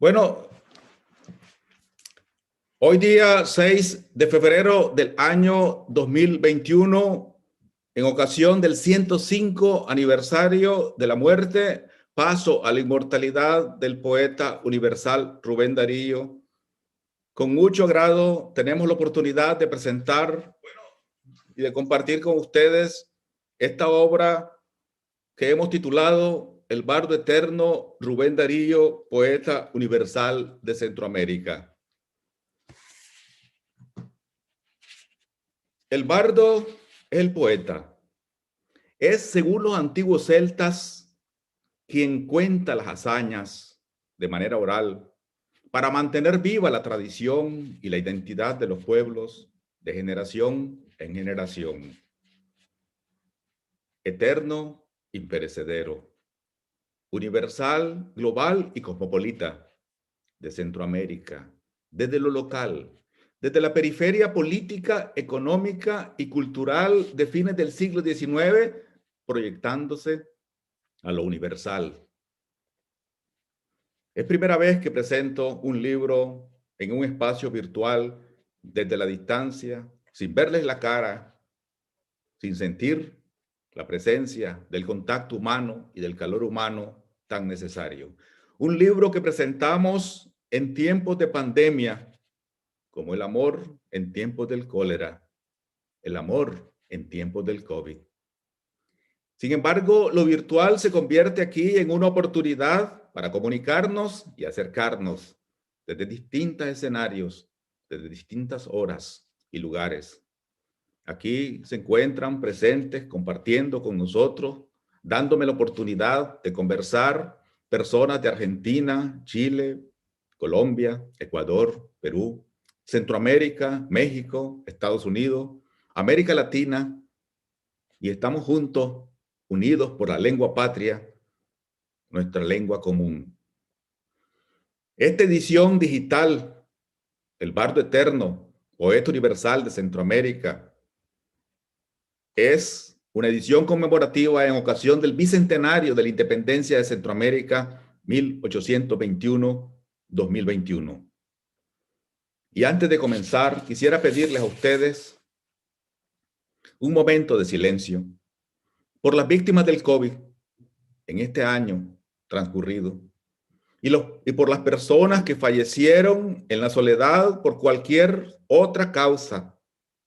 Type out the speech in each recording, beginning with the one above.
Bueno, hoy día 6 de febrero del año 2021, en ocasión del 105 aniversario de la muerte, paso a la inmortalidad del poeta universal Rubén Darío. Con mucho agrado tenemos la oportunidad de presentar y de compartir con ustedes esta obra que hemos titulado El bardo eterno Rubén Darío, poeta universal de Centroamérica. El bardo es el poeta. Es, según los antiguos celtas, quien cuenta las hazañas de manera oral para mantener viva la tradición y la identidad de los pueblos de generación en generación. Eterno, imperecedero, universal, global y cosmopolita, de Centroamérica, desde lo local, desde la periferia política, económica y cultural de fines del siglo XIX, proyectándose a lo universal. Es primera vez que presento un libro en un espacio virtual desde la distancia, sin verles la cara, sin sentir la presencia del contacto humano y del calor humano tan necesario. Un libro que presentamos en tiempos de pandemia, como el amor en tiempos del cólera, el amor en tiempos del COVID. Sin embargo, lo virtual se convierte aquí en una oportunidad para comunicarnos y acercarnos desde distintos escenarios, desde distintas horas y lugares. Aquí se encuentran presentes, compartiendo con nosotros, dándome la oportunidad de conversar personas de Argentina, Chile, Colombia, Ecuador, Perú, Centroamérica, México, Estados Unidos, América Latina, y estamos juntos, unidos por la lengua patria, nuestra lengua común. Esta edición digital, El bardo eterno, poeta universal de Centroamérica, es una edición conmemorativa en ocasión del bicentenario de la independencia de Centroamérica, 1821-2021. Y antes de comenzar, quisiera pedirles a ustedes un momento de silencio por las víctimas del COVID en este año transcurrido y por las personas que fallecieron en la soledad por cualquier otra causa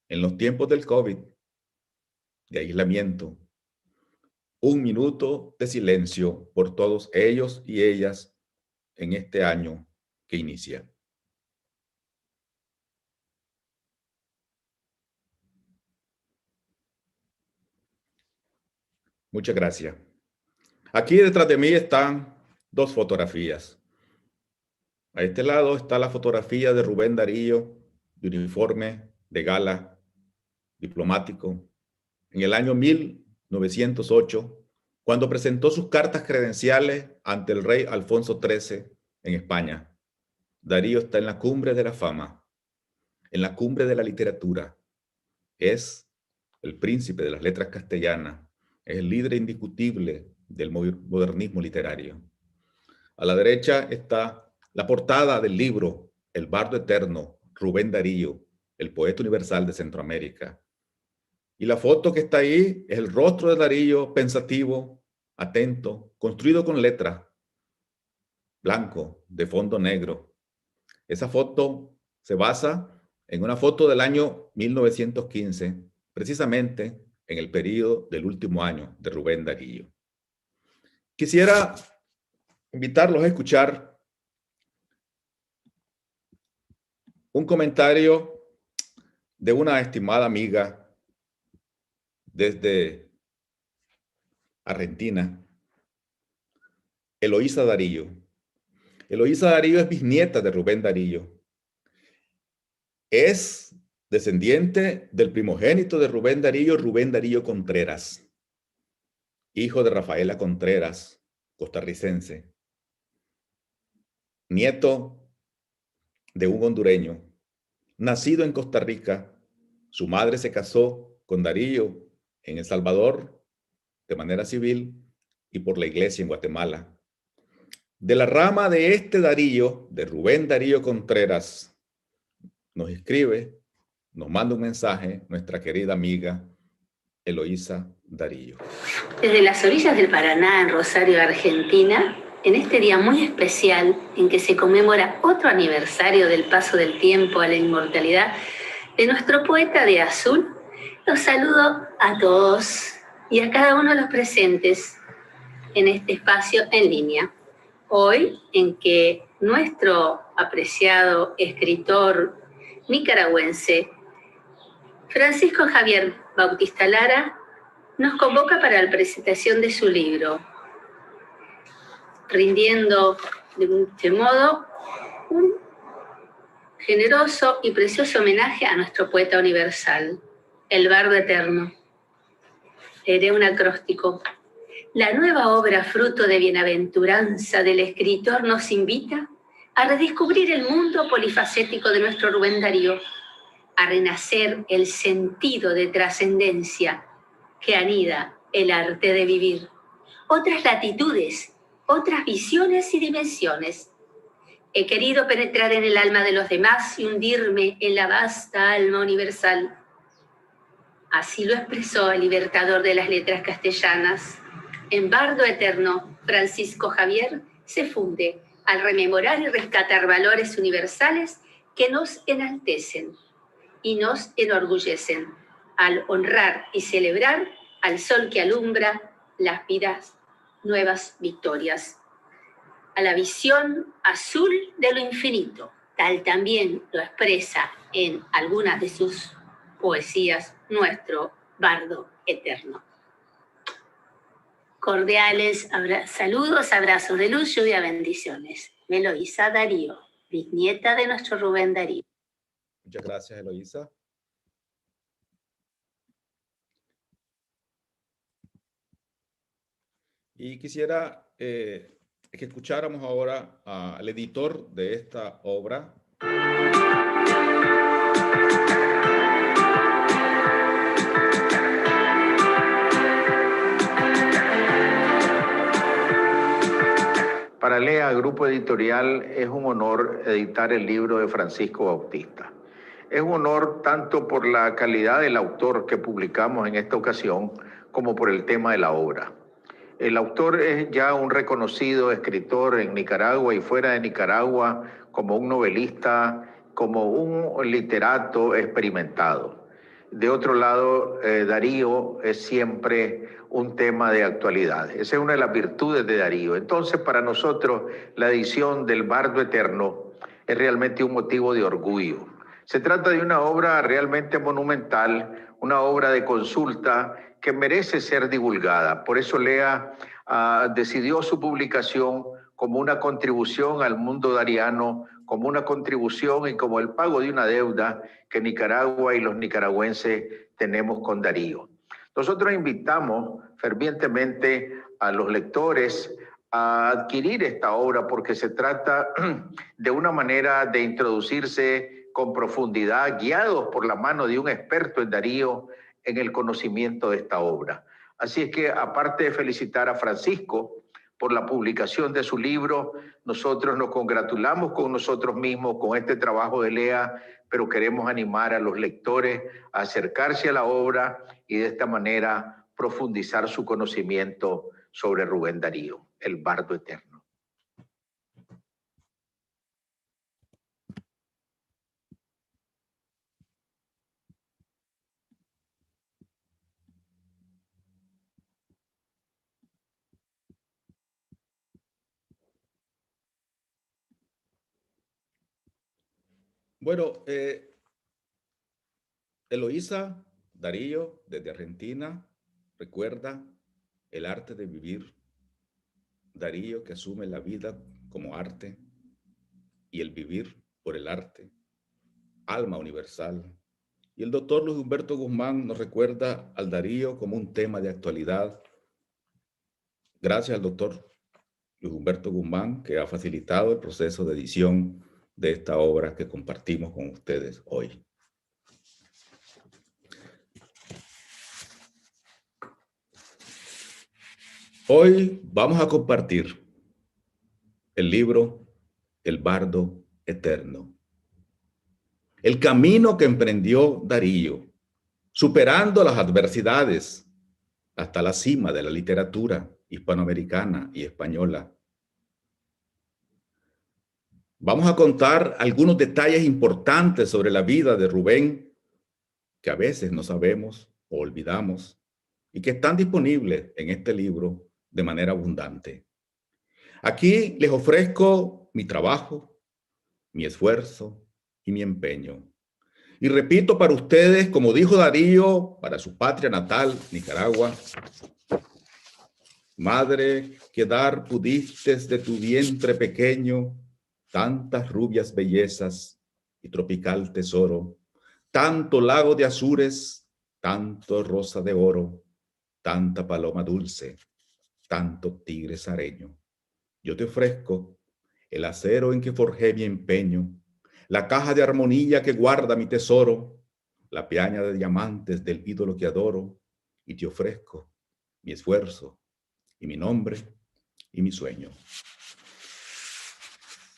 en los tiempos del COVID, de aislamiento. Un minuto de silencio por todos ellos y ellas en este año que inicia. Muchas gracias. Aquí detrás de mí están dos fotografías. A este lado está la fotografía de Rubén Darío, de uniforme de gala diplomático, en el año 1908, cuando presentó sus cartas credenciales ante el rey Alfonso XIII en España. Darío está en la cumbre de la fama, en la cumbre de la literatura. Es el príncipe de las letras castellanas, es el líder indiscutible del modernismo literario. A la derecha está la portada del libro El bardo eterno, Rubén Darío, el poeta universal de Centroamérica. Y la foto que está ahí es el rostro de Darío, pensativo, atento, construido con letras, blanco, de fondo negro. Esa foto se basa en una foto del año 1915, precisamente en el periodo del último año de Rubén Darío. Quisiera invitarlos a escuchar un comentario de una estimada amiga desde Argentina, Eloísa Darío. Eloísa Darío es bisnieta de Rubén Darío. Es descendiente del primogénito de Rubén Darío Contreras, hijo de Rafaela Contreras, costarricense, nieto de un hondureño, nacido en Costa Rica. Su madre se casó con Darío en El Salvador de manera civil y por la iglesia en Guatemala. De la rama de este Darío, de Rubén Darío Contreras, nos escribe, nos manda un mensaje nuestra querida amiga Eloísa Darío. Desde las orillas del Paraná, en Rosario, Argentina, en este día muy especial en que se conmemora otro aniversario del paso del tiempo a la inmortalidad de nuestro poeta de azul, los saludo a todos y a cada uno de los presentes en este espacio en línea. Hoy, en que nuestro apreciado escritor nicaragüense Francisco Javier Bautista Lara nos convoca para la presentación de su libro, rindiendo de este modo un generoso y precioso homenaje a nuestro poeta universal, el bardo eterno. Leeré un acróstico. La nueva obra fruto de bienaventuranza del escritor nos invita a redescubrir el mundo polifacético de nuestro Rubén Darío, a renacer el sentido de trascendencia que anida el arte de vivir. Otras latitudes, otras visiones y dimensiones. He querido penetrar en el alma de los demás y hundirme en la vasta alma universal. Así lo expresó el libertador de las letras castellanas. En Bardo Eterno, Francisco Javier se funde al rememorar y rescatar valores universales que nos enaltecen y nos enorgullecen, al honrar y celebrar al sol que alumbra las vidas, nuevas victorias. A la visión azul de lo infinito, tal también lo expresa en algunas de sus poesías nuestro bardo eterno. Cordiales saludos, abrazos de luz, lluvia, bendiciones. Eloísa Darío, bisnieta de nuestro Rubén Darío. Muchas gracias, Eloísa. Y quisiera que escucháramos ahora al editor de esta obra. Para Lea, Grupo Editorial, es un honor editar el libro de Francisco Bautista. Es un honor tanto por la calidad del autor que publicamos en esta ocasión, como por el tema de la obra. El autor es ya un reconocido escritor en Nicaragua y fuera de Nicaragua, como un novelista, como un literato experimentado. De otro lado, Darío es siempre un tema de actualidad. Esa es una de las virtudes de Darío. Entonces, para nosotros, la edición del Bardo Eterno es realmente un motivo de orgullo. Se trata de una obra realmente monumental, una obra de consulta que merece ser divulgada. Por eso Lea decidió su publicación como una contribución al mundo dariano, como una contribución y como el pago de una deuda que Nicaragua y los nicaragüenses tenemos con Darío. Nosotros invitamos fervientemente a los lectores a adquirir esta obra porque se trata de una manera de introducirse con profundidad, guiados por la mano de un experto en Darío, en el conocimiento de esta obra. Así es que, aparte de felicitar a Francisco por la publicación de su libro, nosotros nos congratulamos con nosotros mismos con este trabajo de Lea, pero queremos animar a los lectores a acercarse a la obra y de esta manera profundizar su conocimiento sobre Rubén Darío, el Bardo Eterno. Bueno, Eloísa Darío, desde Argentina, recuerda el arte de vivir. Darío, que asume la vida como arte y el vivir por el arte, alma universal. Y el doctor Luis Humberto Guzmán nos recuerda al Darío como un tema de actualidad. Gracias al doctor Luis Humberto Guzmán, que ha facilitado el proceso de edición de esta obra que compartimos con ustedes hoy. Hoy vamos a compartir el libro El Bardo Eterno. El camino que emprendió Darío, superando las adversidades hasta la cima de la literatura hispanoamericana y española. Vamos a contar algunos detalles importantes sobre la vida de Rubén que a veces no sabemos o olvidamos y que están disponibles en este libro de manera abundante. Aquí les ofrezco mi trabajo, mi esfuerzo y mi empeño. Y repito para ustedes, como dijo Darío, para su patria natal, Nicaragua: madre, que dar pudiste de tu vientre pequeño tantas rubias bellezas y tropical tesoro, tanto lago de azures, tanto rosa de oro, tanta paloma dulce, tanto tigre sareño. Yo te ofrezco el acero en que forjé mi empeño, la caja de armonía que guarda mi tesoro, la peaña de diamantes del ídolo que adoro, y te ofrezco mi esfuerzo y mi nombre y mi sueño.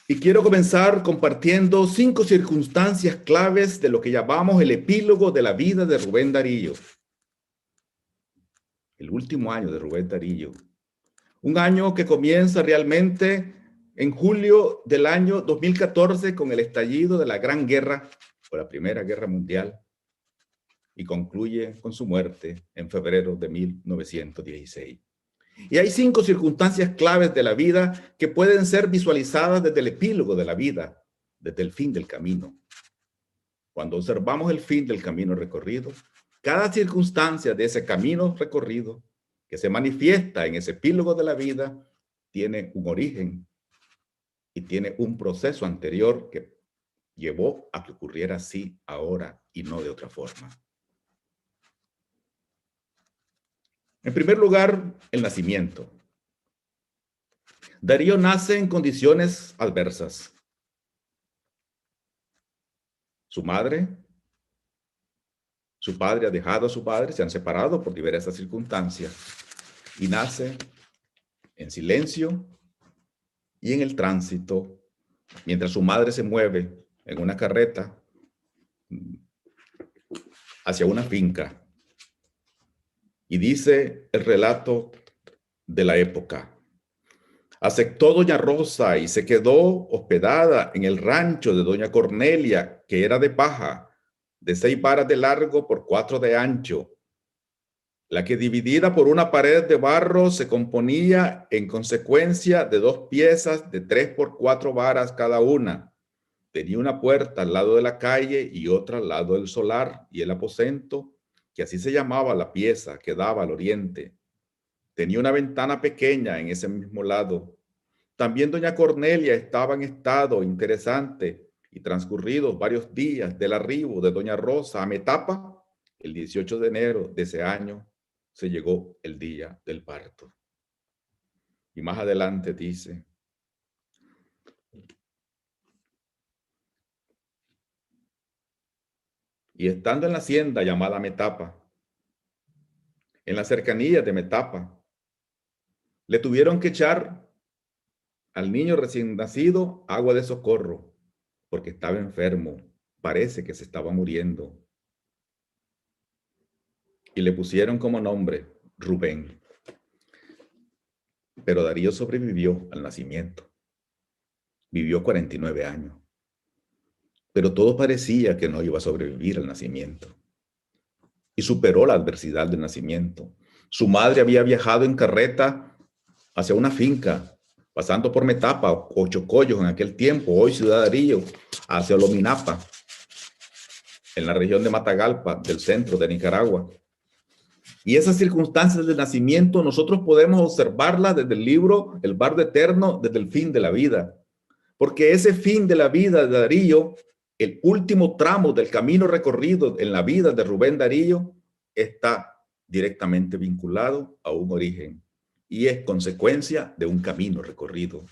Y quiero comenzar compartiendo 5 circunstancias claves de lo que llamamos el epílogo de la vida de Rubén Darío. El último año de Rubén Darío. Un año que comienza realmente en julio del año 2014 con el estallido de la Gran Guerra, o la Primera Guerra Mundial, y concluye con su muerte en febrero de 1916. Y hay 5 circunstancias claves de la vida que pueden ser visualizadas desde el epílogo de la vida, desde el fin del camino. Cuando observamos el fin del camino recorrido, cada circunstancia de ese camino recorrido que se manifiesta en ese epílogo de la vida tiene un origen y tiene un proceso anterior que llevó a que ocurriera así ahora y no de otra forma. En primer lugar, el nacimiento. Darío nace en condiciones adversas. Su madre, su padre ha dejado a su padre, se han separado por diversas circunstancias, y nace en silencio y en el tránsito, mientras su madre se mueve en una carreta hacia una finca. Y dice el relato de la época: aceptó doña Rosa y se quedó hospedada en el rancho de doña Cornelia, que era de paja, de 6 varas de largo por 4 de ancho, la que dividida por una pared de barro se componía en consecuencia de 2 piezas de 3 por 4 varas cada una. Tenía una puerta al lado de la calle y otra al lado del solar y el aposento, que así se llamaba la pieza que daba al oriente. Tenía una ventana pequeña en ese mismo lado. También doña Cornelia estaba en estado interesante y transcurridos varios días del arribo de doña Rosa a Metapa, el 18 de enero de ese año, se llegó el día del parto. Y más adelante dice: y estando en la hacienda llamada Metapa, en las cercanías de Metapa, le tuvieron que echar al niño recién nacido agua de socorro, porque estaba enfermo, parece que se estaba muriendo. Y le pusieron como nombre Rubén. Pero Darío sobrevivió al nacimiento. Vivió 49 años. Pero todo parecía que no iba a sobrevivir al nacimiento. Y superó la adversidad del nacimiento. Su madre había viajado en carreta hacia una finca, pasando por Metapa o Chocollos en aquel tiempo, hoy Ciudad Darío, hacia Olominapa, en la región de Matagalpa, del centro de Nicaragua. Y esas circunstancias del nacimiento nosotros podemos observarlas desde el libro El Bardo Eterno, desde el fin de la vida. Porque ese fin de la vida de Darío, el último tramo del camino recorrido en la vida de Rubén Darío, está directamente vinculado a un origen y es consecuencia de un camino recorrido.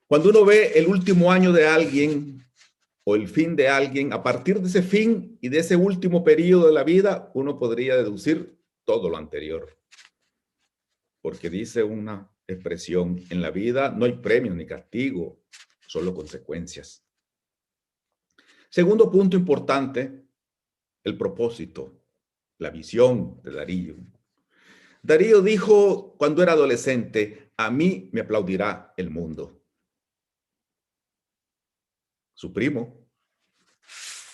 Cuando uno ve el último año de alguien o el fin de alguien, a partir de ese fin y de ese último periodo de la vida, uno podría deducir todo lo anterior. Porque dice una expresión. En la vida no hay premio ni castigo, solo consecuencias. Segundo punto importante, el propósito, la visión de Darío. Darío dijo cuando era adolescente, a mí me aplaudirá el mundo. Su primo,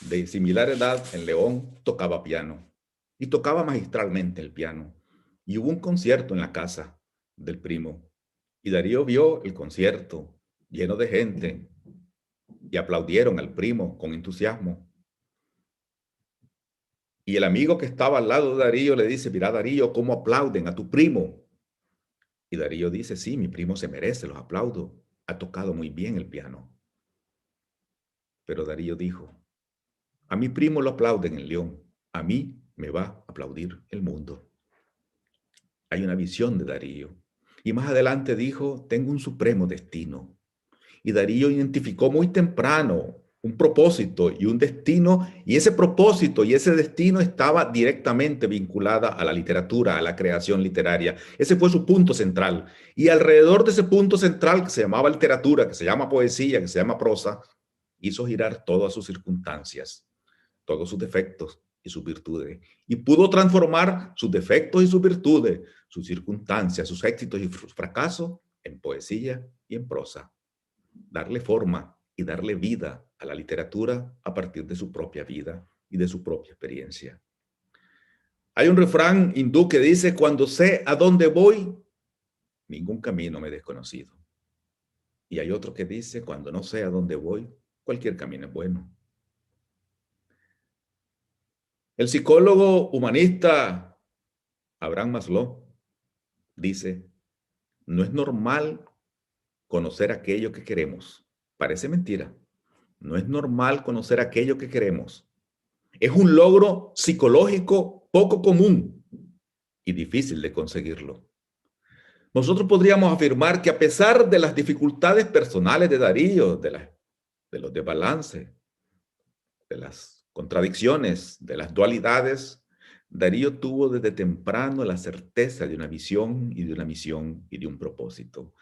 de similar edad en León, tocaba piano y tocaba magistralmente el piano. Y hubo un concierto en la casa del primo y Darío vio el concierto lleno de gente y aplaudieron al primo con entusiasmo. Y el amigo que estaba al lado de Darío le dice, mira Darío, ¿cómo aplauden a tu primo? Y Darío dice, sí, mi primo se merece los aplausos, ha tocado muy bien el piano. Pero Darío dijo, a mi primo lo aplauden en León, a mí me va a aplaudir el mundo. Hay una visión de Darío. Y más adelante dijo, tengo un supremo destino. Y Darío identificó muy temprano un propósito y un destino, y ese propósito y ese destino estaba directamente vinculada a la literatura, a la creación literaria. Ese fue su punto central. Y alrededor de ese punto central, que se llamaba literatura, que se llama poesía, que se llama prosa, hizo girar todas sus circunstancias, todos sus defectos y sus virtudes. Y pudo transformar sus defectos y sus virtudes, sus circunstancias, sus éxitos y sus fracasos en poesía y en prosa. Darle forma y darle vida a la literatura a partir de su propia vida y de su propia experiencia. Hay un refrán hindú que dice, cuando sé a dónde voy, ningún camino me es desconocido. Y hay otro que dice, cuando no sé a dónde voy, cualquier camino es bueno. El psicólogo humanista Abraham Maslow dice, no es normal conocer aquello que queremos. Parece mentira. No es normal conocer aquello que queremos. Es un logro psicológico poco común y difícil de conseguirlo. Nosotros podríamos afirmar que a pesar de las dificultades personales de Darío, de los desbalances, de las contradicciones, de las dualidades, Darío tuvo desde temprano la certeza de una visión y de una misión y de un propósito.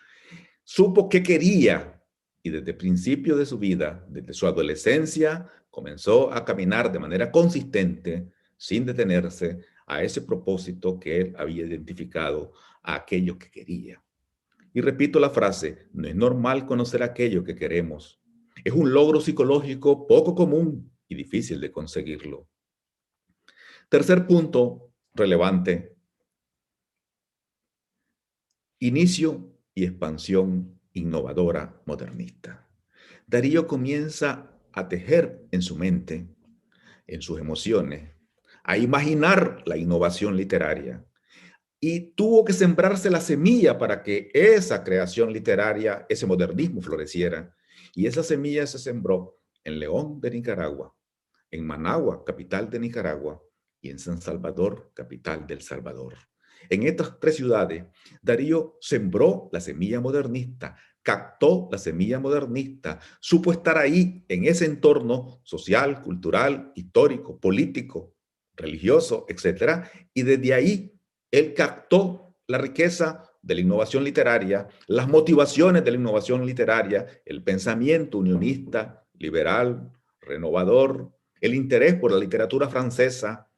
Supo qué quería y desde el principio de su vida, desde su adolescencia, comenzó a caminar de manera consistente, sin detenerse, a ese propósito que él había identificado, a aquello que quería. Y repito la frase, no es normal conocer aquello que queremos. Es un logro psicológico poco común y difícil de conseguirlo. Tercer punto relevante. Inicio y expansión innovadora modernista. Darío comienza a tejer en su mente, en sus emociones, a imaginar la innovación literaria. Y tuvo que sembrarse la semilla para que esa creación literaria, ese modernismo floreciera. Y esa semilla se sembró en León de Nicaragua, en Managua, capital de Nicaragua, y en San Salvador, capital del Salvador. En estas tres ciudades, Darío sembró la semilla modernista, captó la semilla modernista, supo estar ahí en ese entorno social, cultural, histórico, político, religioso, etcétera, y desde ahí él captó la riqueza de la innovación literaria, las motivaciones de la innovación literaria, el pensamiento unionista, liberal, renovador, el interés por la literatura francesa,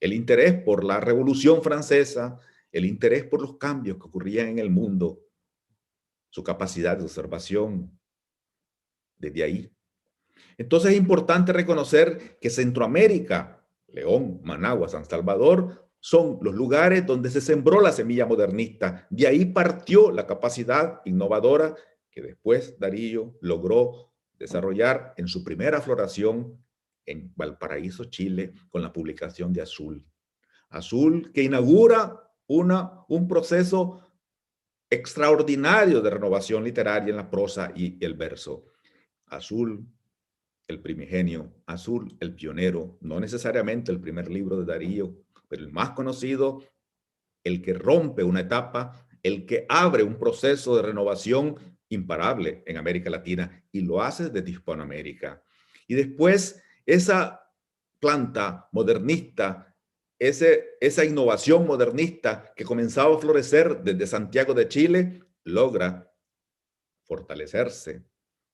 el interés por la Revolución Francesa, el interés por los cambios que ocurrían en el mundo, su capacidad de observación, desde ahí. Entonces es importante reconocer que Centroamérica, León, Managua, San Salvador, son los lugares donde se sembró la semilla modernista. De ahí partió la capacidad innovadora que después Darío logró desarrollar en su primera floración en Valparaíso, Chile, con la publicación de Azul. Azul que inaugura un proceso extraordinario de renovación literaria en la prosa y el verso. Azul, el primigenio, Azul, el pionero, no necesariamente el primer libro de Darío, pero el más conocido, el que rompe una etapa, el que abre un proceso de renovación imparable en América Latina y lo hace desde Hispanoamérica. Y después esa planta modernista, esa innovación modernista que comenzaba a florecer desde Santiago de Chile, logra fortalecerse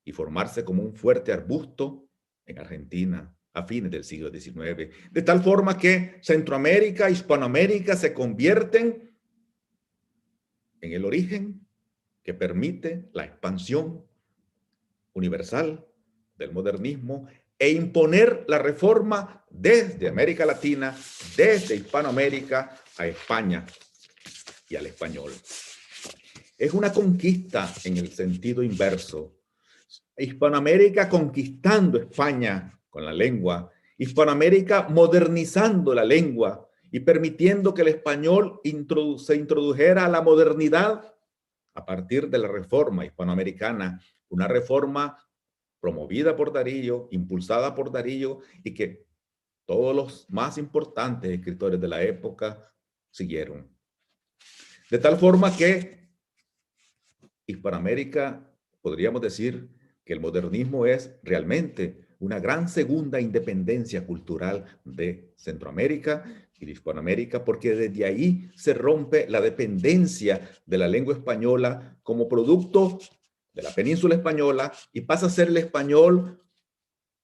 y formarse como un fuerte arbusto en Argentina a fines del siglo XIX, de tal forma que Centroamérica, Hispanoamérica se convierten en el origen que permite la expansión universal del modernismo e imponer la reforma desde América Latina, desde Hispanoamérica a España y al español. Es una conquista en el sentido inverso. Hispanoamérica conquistando España con la lengua, Hispanoamérica modernizando la lengua y permitiendo que el español se introdujera a la modernidad a partir de la reforma hispanoamericana, una reforma promovida por Darío, impulsada por Darío y que todos los más importantes escritores de la época siguieron. De tal forma que Hispanoamérica, podríamos decir que el modernismo es realmente una gran segunda independencia cultural de Centroamérica y de Hispanoamérica, porque desde ahí se rompe la dependencia de la lengua española como producto de la península española y pasa a ser el español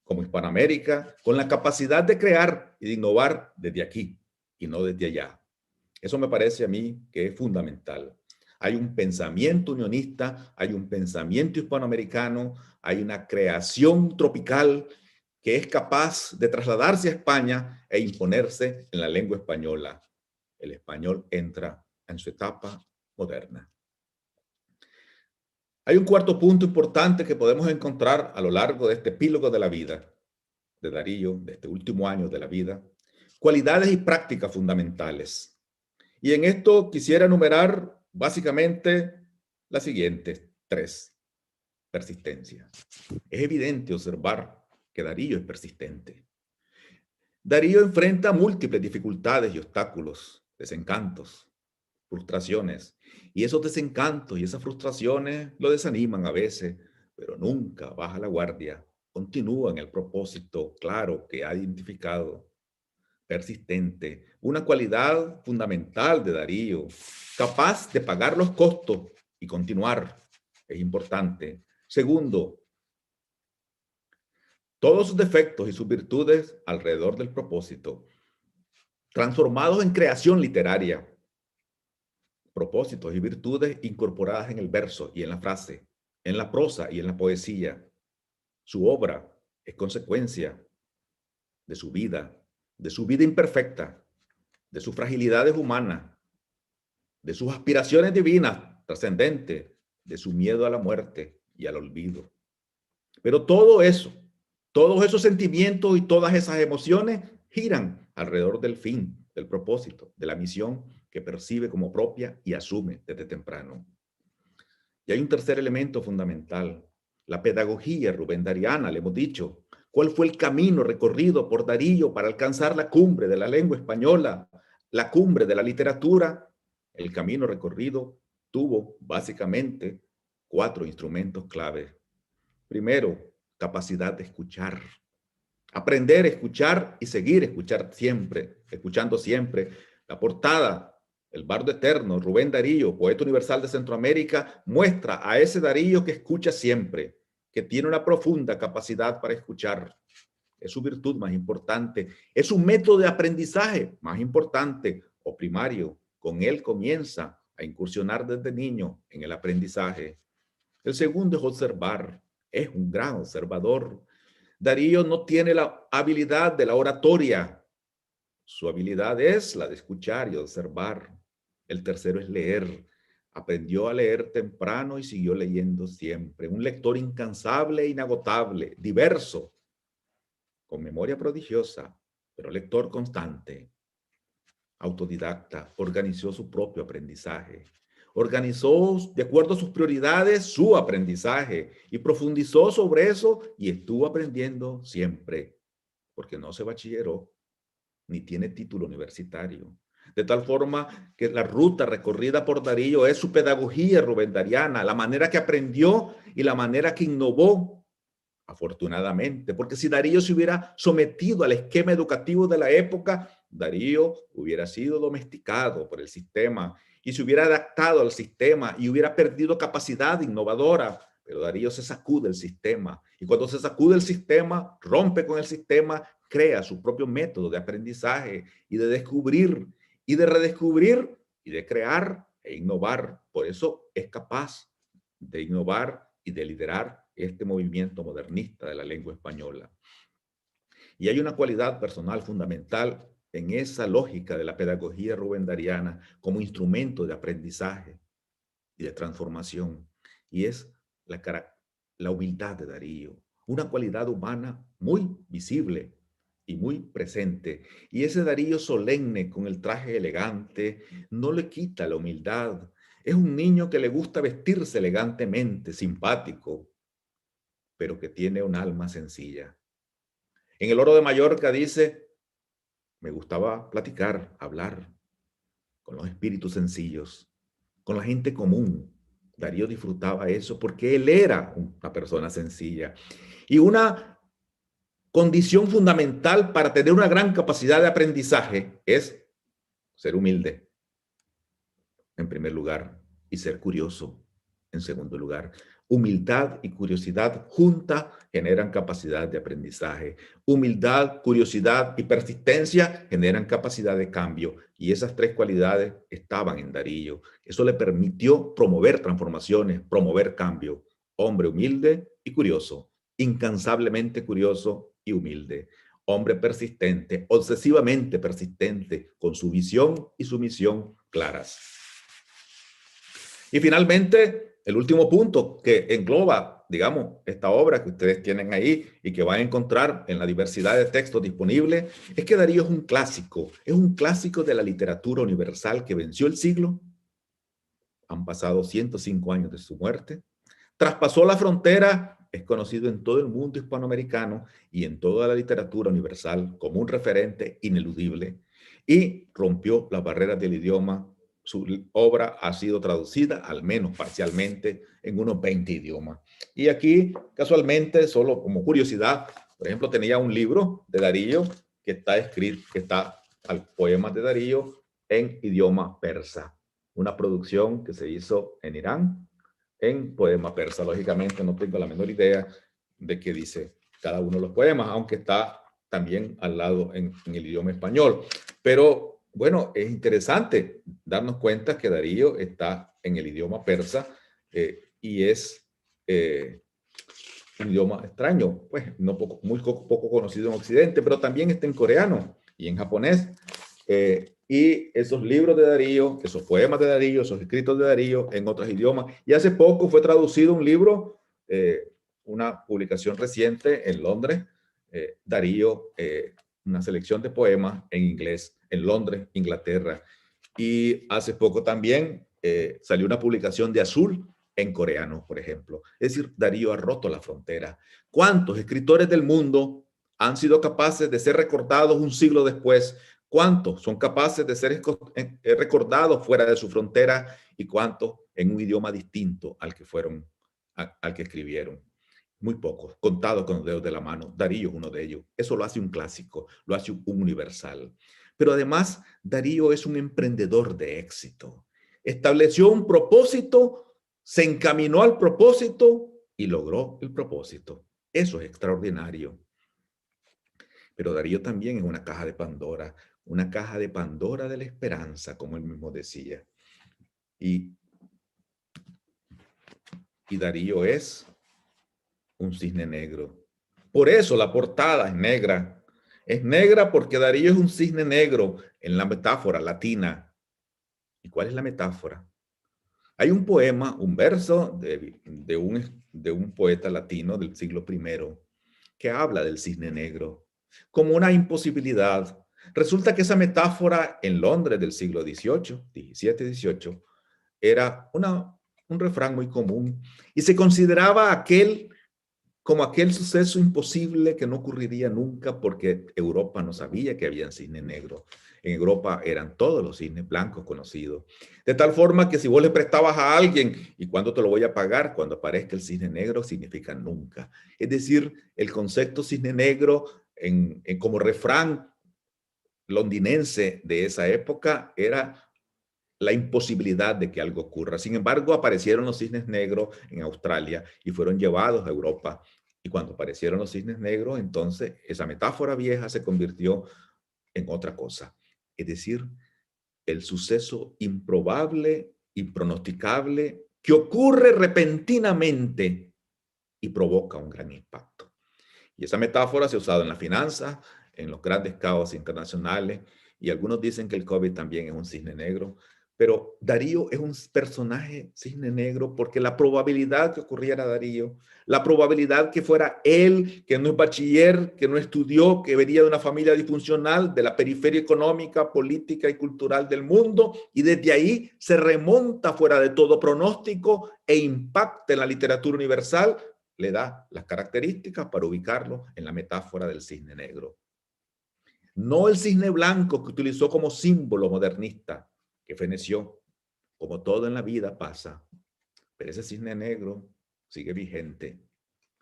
como Hispanoamérica con la capacidad de crear y de innovar desde aquí y no desde allá. Eso me parece a mí que es fundamental. Hay un pensamiento unionista, hay un pensamiento hispanoamericano, hay una creación tropical que es capaz de trasladarse a España e imponerse en la lengua española. El español entra en su etapa moderna. Hay un cuarto punto importante que podemos encontrar a lo largo de este epílogo de la vida de Darío, de este último año de la vida, cualidades y prácticas fundamentales. Y en esto quisiera enumerar básicamente las siguientes tres. Persistencia. Es evidente observar que Darío es persistente. Darío enfrenta múltiples dificultades y obstáculos, desencantos, frustraciones. Y esos desencantos y esas frustraciones lo desaniman a veces, pero nunca baja la guardia. Continúa en el propósito claro que ha identificado. Persistente, una cualidad fundamental de Darío, capaz de pagar los costos y continuar, es importante. Segundo, todos sus defectos y sus virtudes alrededor del propósito, transformados en creación literaria, propósitos y virtudes incorporadas en el verso y en la frase, en la prosa y en la poesía. Su obra es consecuencia de su vida imperfecta, de sus fragilidades humanas, de sus aspiraciones divinas, trascendentes, de su miedo a la muerte y al olvido. Pero todo eso, todos esos sentimientos y todas esas emociones giran alrededor del fin, del propósito, de la misión que percibe como propia y asume desde temprano. Y hay un tercer elemento fundamental, la pedagogía rubendariana, le hemos dicho. ¿Cuál fue el camino recorrido por Darío para alcanzar la cumbre de la lengua española, la cumbre de la literatura? El camino recorrido tuvo básicamente 4 instrumentos clave. Primero, capacidad de escuchar. Aprender a escuchar y seguir escuchando siempre. La portada, el bardo eterno, Rubén Darío, poeta universal de Centroamérica, muestra a ese Darío que escucha siempre, que tiene una profunda capacidad para escuchar. Es su virtud más importante. Es un método de aprendizaje más importante o primario. Con él comienza a incursionar desde niño en el aprendizaje. El segundo es observar. Es un gran observador. Darío no tiene la habilidad de la oratoria. Su habilidad es la de escuchar y observar. El tercero es leer. Aprendió a leer temprano y siguió leyendo siempre. Un lector incansable e inagotable, diverso, con memoria prodigiosa, pero lector constante. Autodidacta, organizó su propio aprendizaje. Organizó de acuerdo a sus prioridades su aprendizaje y profundizó sobre eso y estuvo aprendiendo siempre, porque no se bachilleró ni tiene título universitario. De tal forma que la ruta recorrida por Darío es su pedagogía rubendariana, la manera que aprendió y la manera que innovó, afortunadamente, porque si Darío se hubiera sometido al esquema educativo de la época, Darío hubiera sido domesticado por el sistema y se hubiera adaptado al sistema y hubiera perdido capacidad innovadora. Pero Darío se sacude el sistema, y cuando se sacude el sistema, rompe con el sistema, crea su propio método de aprendizaje y de descubrir y de redescubrir y de crear e innovar. Por eso es capaz de innovar y de liderar este movimiento modernista de la lengua española. Y hay una cualidad personal fundamental en esa lógica de la pedagogía rubendariana como instrumento de aprendizaje y de transformación, y es la humildad de Darío, una cualidad humana muy visible y muy presente. Y ese Darío solemne con el traje elegante no le quita la humildad. Es un niño que le gusta vestirse elegantemente, simpático, pero que tiene un alma sencilla. En El Oro de Mallorca dice: me gustaba platicar, hablar con los espíritus sencillos, con la gente común. Darío disfrutaba eso porque él era una persona sencilla. Y una condición fundamental para tener una gran capacidad de aprendizaje es ser humilde, en primer lugar, y ser curioso, en segundo lugar. Humildad y curiosidad juntas generan capacidad de aprendizaje. Humildad, curiosidad y persistencia generan capacidad de cambio. Y esas tres cualidades estaban en Darío. Eso le permitió promover transformaciones, promover cambio. Hombre humilde y curioso, incansablemente curioso y humilde. Hombre persistente, obsesivamente persistente, con su visión y su misión claras. Y finalmente, el último punto que engloba, digamos, esta obra que ustedes tienen ahí y que van a encontrar en la diversidad de textos disponibles, es que Darío es un clásico de la literatura universal que venció el siglo. Han pasado 105 años de su muerte. Traspasó la frontera, es conocido en todo el mundo hispanoamericano y en toda la literatura universal como un referente ineludible, y rompió las barreras del idioma. Su obra ha sido traducida, al menos parcialmente, en unos 20 idiomas. Y aquí, casualmente, solo como curiosidad, por ejemplo, tenía un libro de Darío que está escrito, que está al poema de Darío en idioma persa. Una producción que se hizo en Irán en poema persa. Lógicamente no tengo la menor idea de qué dice cada uno de los poemas, aunque está también al lado en el idioma español. Pero bueno, es interesante darnos cuenta que Darío está en el idioma persa y es un idioma extraño, pues no muy poco conocido en Occidente, pero también está en coreano y en japonés. Y esos libros de Darío, esos poemas de Darío, esos escritos de Darío en otros idiomas. Y hace poco fue traducido un libro, una publicación reciente en Londres, Darío, una selección de poemas en inglés, en Londres, Inglaterra. Y hace poco también salió una publicación de Azul en coreano, por ejemplo. Es decir, Darío ha roto la frontera. ¿Cuántos escritores del mundo han sido capaces de ser recordados un siglo después? ¿Cuántos son capaces de ser recordados fuera de su frontera y cuántos en un idioma distinto al que al que escribieron? Muy pocos, contados con los dedos de la mano. Darío es uno de ellos. Eso lo hace un clásico, lo hace un universal. Pero además, Darío es un emprendedor de éxito. Estableció un propósito, se encaminó al propósito y logró el propósito. Eso es extraordinario. Pero Darío también es una caja de Pandora de la esperanza, como él mismo decía. Y Darío es un cisne negro. Por eso la portada es negra. Es negra porque Darío es un cisne negro en la metáfora latina. ¿Y cuál es la metáfora? Hay un poema, un verso de un poeta latino del siglo I que habla del cisne negro como una imposibilidad. Resulta que esa metáfora en Londres del siglo XVIII, XVII, era un refrán muy común y se consideraba como aquel suceso imposible que no ocurriría nunca porque Europa no sabía que había cisne negro. En Europa eran todos los cisnes blancos conocidos. De tal forma que si vos le prestabas a alguien, ¿y cuándo te lo voy a pagar? Cuando aparezca el cisne negro, significa nunca. Es decir, el concepto cisne negro como refrán londinense de esa época era la imposibilidad de que algo ocurra. Sin embargo, aparecieron los cisnes negros en Australia y fueron llevados a Europa. Y cuando aparecieron los cisnes negros, entonces esa metáfora vieja se convirtió en otra cosa. Es decir, el suceso improbable, impronosticable, que ocurre repentinamente y provoca un gran impacto. Y esa metáfora se ha usado en la finanza, en los grandes caos internacionales, y algunos dicen que el COVID también es un cisne negro, pero Darío es un personaje cisne negro porque la probabilidad que ocurriera Darío, la probabilidad que fuera él, que no es bachiller, que no estudió, que venía de una familia disfuncional, de la periferia económica, política y cultural del mundo, y desde ahí se remonta fuera de todo pronóstico e impacta en la literatura universal, le da las características para ubicarlo en la metáfora del cisne negro. No el cisne blanco que utilizó como símbolo modernista, que feneció, como todo en la vida pasa, pero ese cisne negro sigue vigente,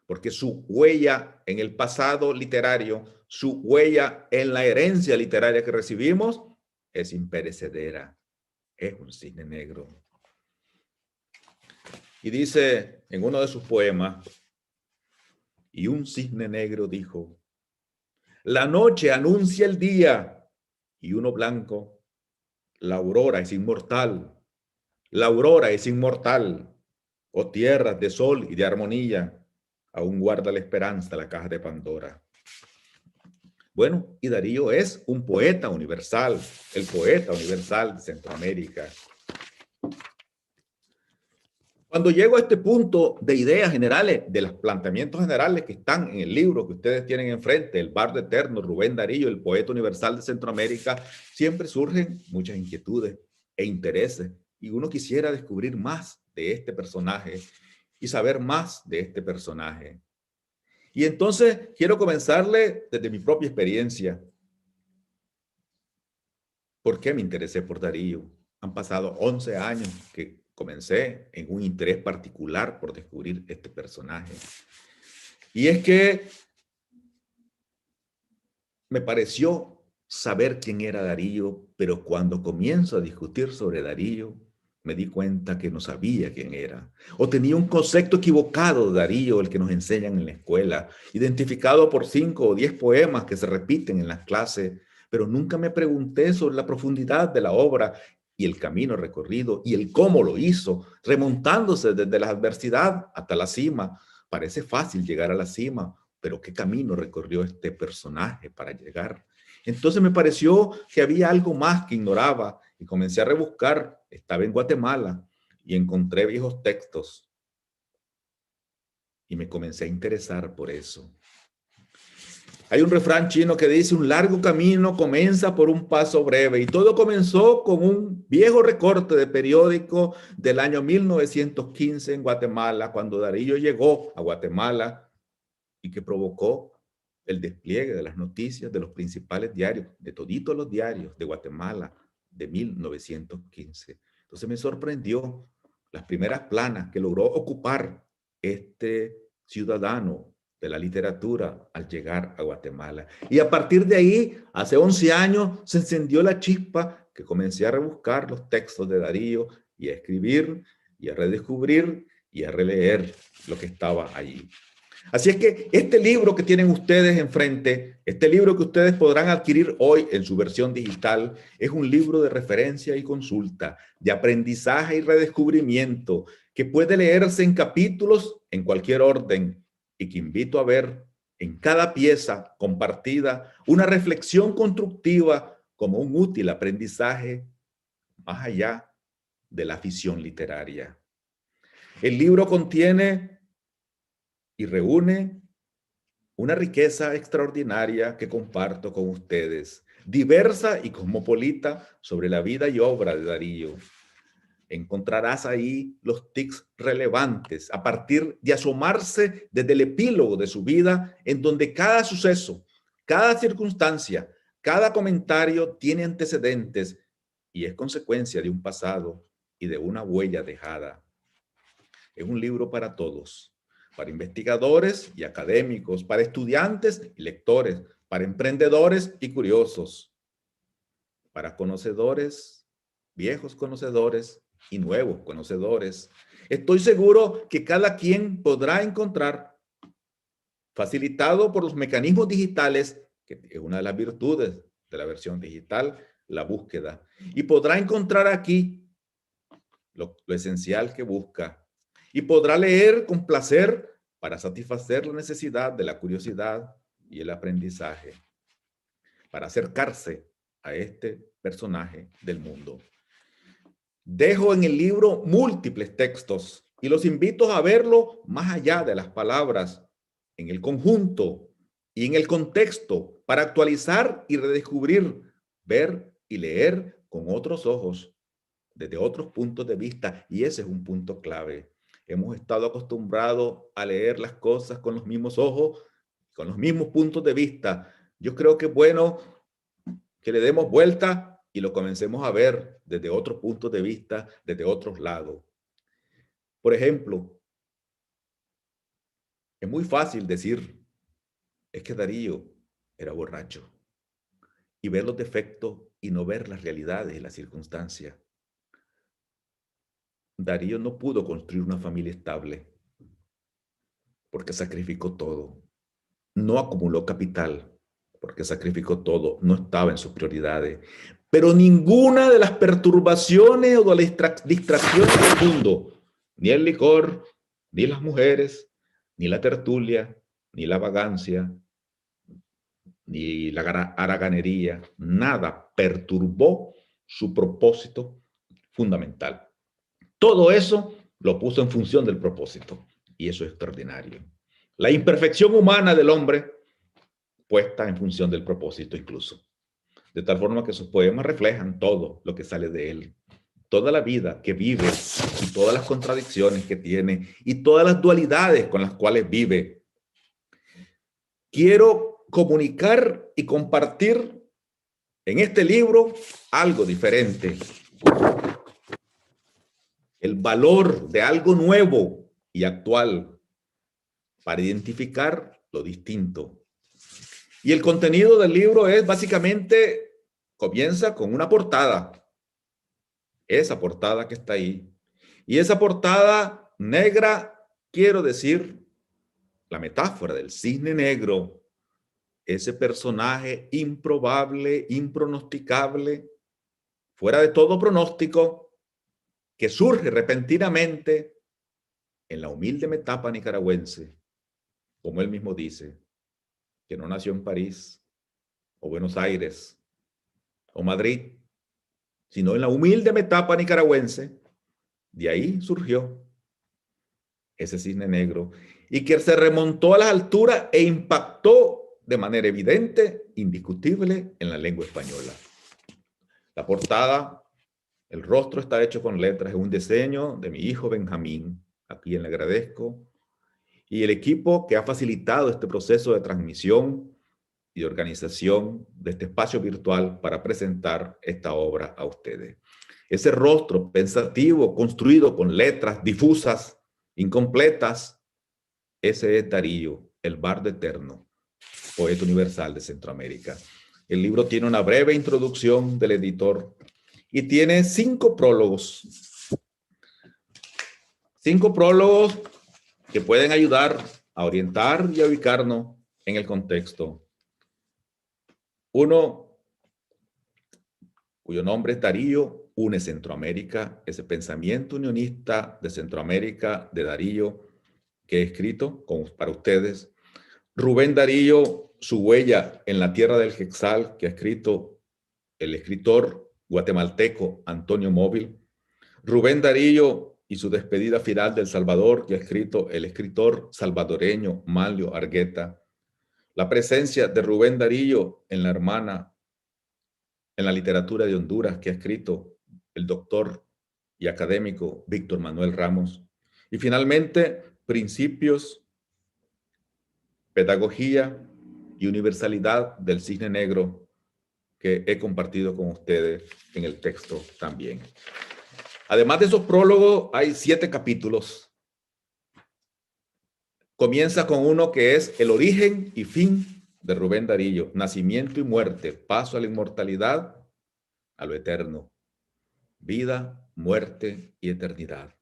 porque su huella en el pasado literario, su huella en la herencia literaria que recibimos, es imperecedera, es un cisne negro. Y dice en uno de sus poemas, y un cisne negro dijo, la noche anuncia el día, y uno blanco, la aurora es inmortal, la aurora es inmortal, oh tierras de sol y de armonía, aún guarda la esperanza la caja de Pandora. Bueno, y Darío es un poeta universal, el poeta universal de Centroamérica. Cuando llego a este punto de ideas generales, de los planteamientos generales que están en el libro que ustedes tienen enfrente, El Bardo Eterno, Rubén Darío, el poeta universal de Centroamérica, siempre surgen muchas inquietudes e intereses y uno quisiera descubrir más de este personaje y saber más de este personaje. Y entonces quiero comenzarle desde mi propia experiencia. ¿Por qué me interesé por Darío? Han pasado 11 años que comencé en un interés particular por descubrir este personaje. Y es que me pareció saber quién era Darío, pero cuando comienzo a discutir sobre Darío, me di cuenta que no sabía quién era. O tenía un concepto equivocado de Darío, el que nos enseñan en la escuela, identificado por 5 o 10 poemas que se repiten en las clases, pero nunca me pregunté sobre la profundidad de la obra y el camino recorrido y el cómo lo hizo, remontándose desde la adversidad hasta la cima. Parece fácil llegar a la cima, pero ¿qué camino recorrió este personaje para llegar? Entonces me pareció que había algo más que ignoraba y comencé a rebuscar. Estaba en Guatemala y encontré viejos textos y me comencé a interesar por eso. Hay un refrán chino que dice, un largo camino comienza por un paso breve, y todo comenzó con un viejo recorte de periódico del año 1915 en Guatemala, cuando Darío llegó a Guatemala y que provocó el despliegue de las noticias de los principales diarios, de toditos los diarios de Guatemala de 1915. Entonces me sorprendió las primeras planas que logró ocupar este ciudadano de la literatura al llegar a Guatemala. Y a partir de ahí, hace 11 años, se encendió la chispa que comencé a rebuscar los textos de Darío y a escribir y a redescubrir y a releer lo que estaba allí. Así es que este libro que tienen ustedes enfrente, este libro que ustedes podrán adquirir hoy en su versión digital, es un libro de referencia y consulta, de aprendizaje y redescubrimiento, que puede leerse en capítulos en cualquier orden y que invito a ver en cada pieza compartida una reflexión constructiva como un útil aprendizaje más allá de la afición literaria. El libro contiene y reúne una riqueza extraordinaria que comparto con ustedes, diversa y cosmopolita sobre la vida y obra de Darío. Encontrarás ahí los tics relevantes a partir de asomarse desde el epílogo de su vida, en donde cada suceso, cada circunstancia, cada comentario tiene antecedentes y es consecuencia de un pasado y de una huella dejada. Es un libro para todos, para investigadores y académicos, para estudiantes y lectores, para emprendedores y curiosos, para conocedores viejos conocedores y nuevos conocedores. Estoy seguro que cada quien podrá encontrar, facilitado por los mecanismos digitales, que es una de las virtudes de la versión digital, la búsqueda, y podrá encontrar aquí lo esencial que busca, y podrá leer con placer para satisfacer la necesidad de la curiosidad y el aprendizaje, para acercarse a este personaje del mundo. Dejo en el libro múltiples textos y los invito a verlo más allá de las palabras, en el conjunto y en el contexto, para actualizar y redescubrir, ver y leer con otros ojos, desde otros puntos de vista, y ese es un punto clave. Hemos estado acostumbrados a leer las cosas con los mismos ojos, con los mismos puntos de vista. Yo creo que es bueno que le demos vuelta y lo comencemos a ver desde otros puntos de vista, desde otros lados. Por ejemplo, es muy fácil decir, es que Darío era borracho, y ver los defectos y no ver las realidades y las circunstancias. Darío no pudo construir una familia estable porque sacrificó todo. No acumuló capital porque sacrificó todo. No estaba en sus prioridades. Pero ninguna de las perturbaciones o de las distracciones del mundo, ni el licor, ni las mujeres, ni la tertulia, ni la vagancia, ni la haraganería, nada perturbó su propósito fundamental. Todo eso lo puso en función del propósito, y eso es extraordinario. La imperfección humana del hombre puesta en función del propósito incluso. De tal forma que sus poemas reflejan todo lo que sale de él, toda la vida que vive y todas las contradicciones que tiene y todas las dualidades con las cuales vive. Quiero comunicar y compartir en este libro algo diferente. El valor de algo nuevo y actual para identificar lo distinto. Y el contenido del libro es básicamente, comienza con una portada. Esa portada que está ahí. Y esa portada negra, quiero decir, la metáfora del cisne negro, ese personaje improbable, impronosticable, fuera de todo pronóstico, que surge repentinamente en la humilde metapa nicaragüense, como él mismo dice, que no nació en París, o Buenos Aires, o Madrid, sino en la humilde metapa nicaragüense. De ahí surgió ese cisne negro, y que se remontó a las alturas e impactó de manera evidente, indiscutible, en la lengua española. La portada, el rostro está hecho con letras, es un diseño de mi hijo Benjamín, a quien le agradezco, y el equipo que ha facilitado este proceso de transmisión y de organización de este espacio virtual para presentar esta obra a ustedes. Ese rostro pensativo, construido con letras difusas, incompletas, ese es Darío, el bardo eterno, poeta universal de Centroamérica. El libro tiene una breve introducción del editor y tiene 5 prólogos. 5 prólogos que pueden ayudar a orientar y a ubicarnos en el contexto. Uno, cuyo nombre es Darío une Centroamérica, ese pensamiento unionista de Centroamérica de Darío que he escrito para ustedes. Rubén Darío, su huella en la tierra del Quetzal, que ha escrito el escritor guatemalteco Antonio Móvil. Rubén Darío y su despedida final del Salvador, que ha escrito el escritor salvadoreño Manlio Argueta. La presencia de Rubén Darío en la hermana, en la literatura de Honduras, que ha escrito el doctor y académico Víctor Manuel Ramos. Y finalmente, principios, pedagogía y universalidad del cisne negro, que he compartido con ustedes en el texto también. Además de esos prólogos, hay 7 capítulos. Comienza con uno que es el origen y fin de Rubén Darío, nacimiento y muerte, paso a la inmortalidad, a lo eterno. vida, muerte y eternidad.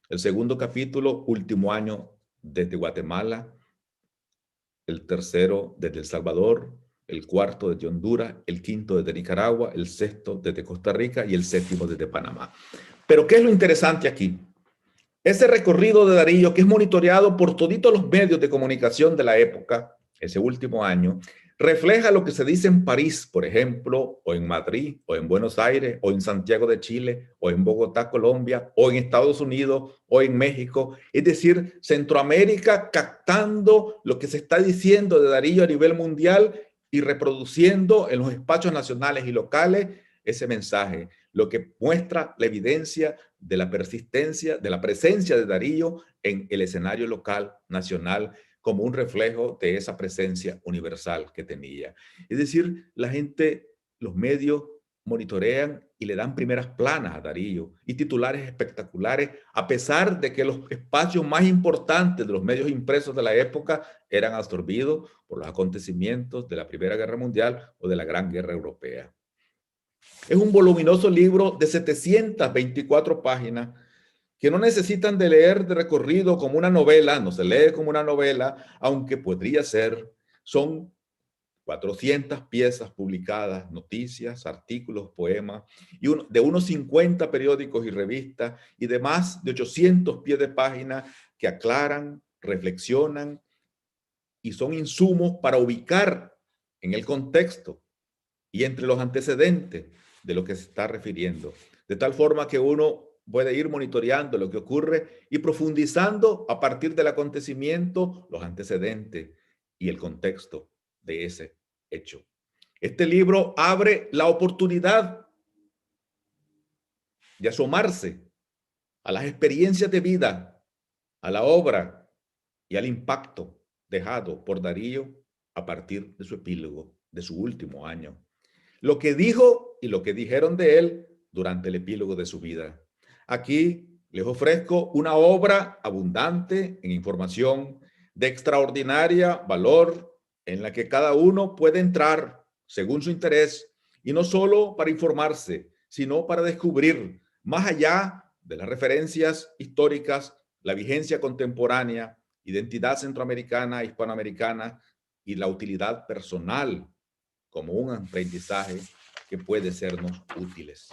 El segundo capítulo, último año desde Guatemala. El tercero desde El Salvador. El cuarto desde Honduras. El quinto desde Nicaragua. El sexto desde Costa Rica. Y el séptimo desde Panamá. Pero ¿qué es lo interesante aquí? Ese recorrido de Darío, que es monitoreado por toditos los medios de comunicación de la época, ese último año, refleja lo que se dice en París, por ejemplo, o en Madrid, o en Buenos Aires, o en Santiago de Chile, o en Bogotá, Colombia, o en Estados Unidos, o en México. Es decir, Centroamérica captando lo que se está diciendo de Darío a nivel mundial y reproduciendo en los espacios nacionales y locales ese mensaje, lo que muestra la evidencia de la persistencia, de la presencia de Darío en el escenario local, nacional, como un reflejo de esa presencia universal que tenía. Es decir, la gente, los medios monitorean y le dan primeras planas a Darío y titulares espectaculares, a pesar de que los espacios más importantes de los medios impresos de la época eran absorbidos por los acontecimientos de la Primera Guerra Mundial o de la Gran Guerra Europea. Es un voluminoso libro de 724 páginas que no necesitan de leer de recorrido como una novela, no se lee como una novela, aunque podría ser. Son 400 piezas publicadas, noticias, artículos, poemas, y de unos 50 periódicos y revistas, y de más de 800 pies de página que aclaran, reflexionan, y son insumos para ubicar en el contexto y entre los antecedentes de lo que se está refiriendo, de tal forma que uno puede ir monitoreando lo que ocurre y profundizando a partir del acontecimiento, los antecedentes y el contexto de ese hecho. Este libro abre la oportunidad de asomarse a las experiencias de vida, a la obra y al impacto dejado por Darío a partir de su epílogo, de su último año. Lo que dijo y lo que dijeron de él durante el epílogo de su vida. Aquí les ofrezco una obra abundante en información, de extraordinaria valor, en la que cada uno puede entrar según su interés, y no solo para informarse, sino para descubrir, más allá de las referencias históricas, la vigencia contemporánea, identidad centroamericana, hispanoamericana y la utilidad personal como un aprendizaje que puede sernos útiles.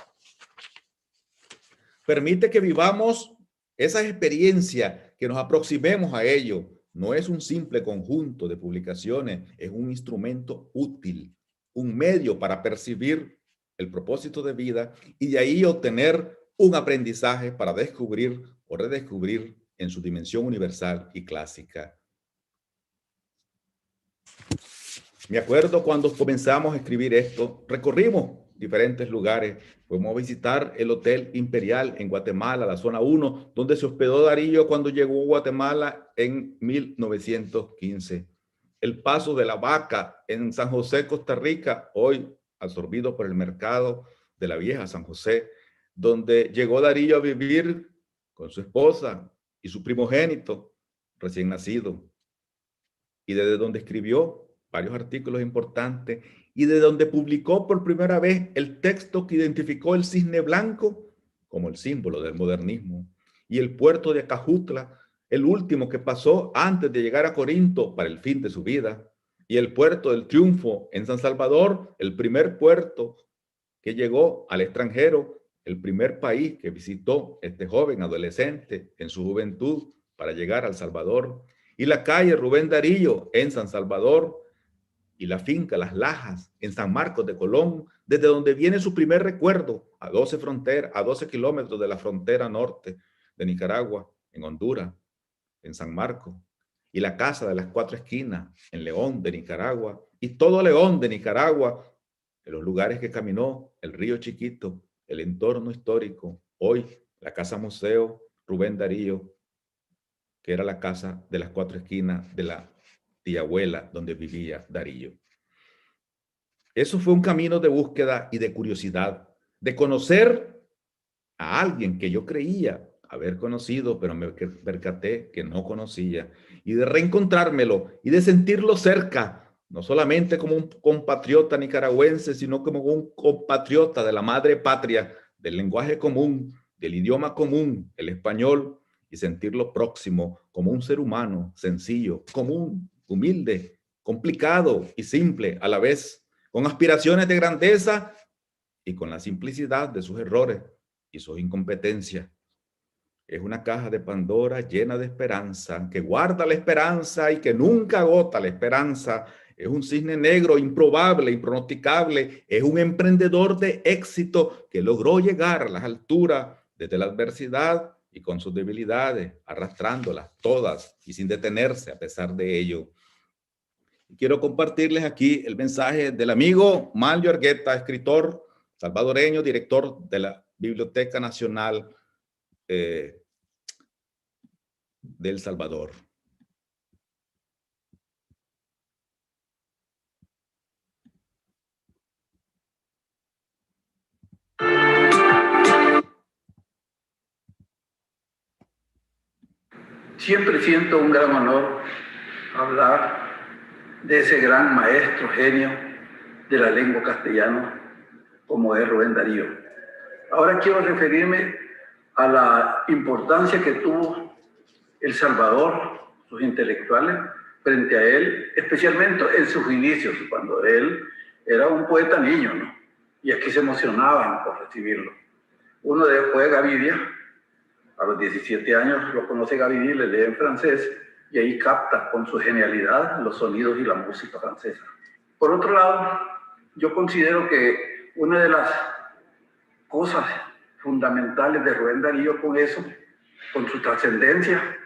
Permite que vivamos esa experiencia, que nos aproximemos a ello. No es un simple conjunto de publicaciones, es un instrumento útil, un medio para percibir el propósito de vida y de ahí obtener un aprendizaje para descubrir o redescubrir en su dimensión universal y clásica. Me acuerdo cuando comenzamos a escribir esto, recorrimos diferentes lugares. Fuimos a visitar el Hotel Imperial en Guatemala, la zona 1, donde se hospedó Darío cuando llegó a Guatemala en 1915. El Paso de la Vaca en San José, Costa Rica, hoy absorbido por el mercado de la vieja San José, donde llegó Darío a vivir con su esposa y su primogénito recién nacido, y desde donde escribió varios artículos importantes y de donde publicó por primera vez el texto que identificó el cisne blanco como el símbolo del modernismo, y el puerto de Acajutla, el último que pasó antes de llegar a Corinto para el fin de su vida, y el puerto del Triunfo en San Salvador, el primer puerto que llegó al extranjero, el primer país que visitó este joven adolescente en su juventud para llegar al Salvador, y la calle Rubén Darío en San Salvador, y la finca Las Lajas en San Marcos de Colón, desde donde viene su primer recuerdo, a 12 kilómetros de la frontera norte de Nicaragua, en Honduras, en San Marcos, y la Casa de las Cuatro Esquinas en León de Nicaragua, y todo León de Nicaragua, en los lugares que caminó, el Río Chiquito, el entorno histórico, hoy la Casa Museo Rubén Darío, que era la casa de las Cuatro Esquinas de la tía abuela donde vivía Darío. Eso fue un camino de búsqueda y de curiosidad, de conocer a alguien que yo creía haber conocido, pero me percaté que no conocía, y de reencontrármelo y de sentirlo cerca, no solamente como un compatriota nicaragüense, sino como un compatriota de la madre patria del lenguaje común, del idioma común, el español, y sentirlo próximo como un ser humano sencillo, común, humilde, complicado y simple a la vez, con aspiraciones de grandeza y con la simplicidad de sus errores y sus incompetencias. Es una caja de Pandora llena de esperanza, que guarda la esperanza y que nunca agota la esperanza. Es un cisne negro improbable, impronosticable. Es un emprendedor de éxito que logró llegar a las alturas desde la adversidad y con sus debilidades, arrastrándolas todas y sin detenerse a pesar de ello. Quiero compartirles aquí el mensaje del amigo Manlio Argueta, escritor salvadoreño, director de la Biblioteca Nacional de El Salvador. Siempre siento un gran honor hablar de ese gran maestro genio de la lengua castellana como es Rubén Darío. Ahora quiero referirme a la importancia que tuvo El Salvador, sus intelectuales, frente a él, especialmente en sus inicios, cuando él era un poeta niño, ¿no? Y aquí se emocionaban por recibirlo. Uno fue Gavidia, a los 17 años lo conoce Gavidia, le lee en francés, y ahí capta con su genialidad los sonidos y la música francesa. Por otro lado, yo considero que una de las cosas fundamentales de Rubén Darío con eso, con su trascendencia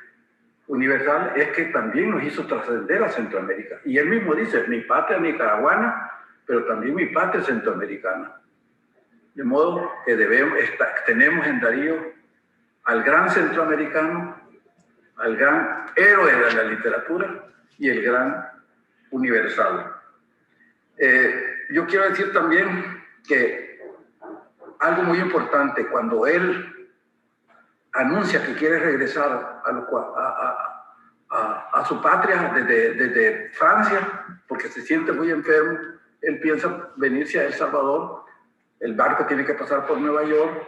universal, es que también nos hizo trascender a Centroamérica. Y él mismo dice, mi patria nicaraguana, pero también mi patria centroamericana. De modo que tenemos en Darío al gran centroamericano, al gran héroe de la literatura y el gran universal. Yo quiero decir también que algo muy importante, cuando él anuncia que quiere regresar a su patria desde Francia, porque se siente muy enfermo, él piensa venirse a El Salvador, el barco tiene que pasar por Nueva York,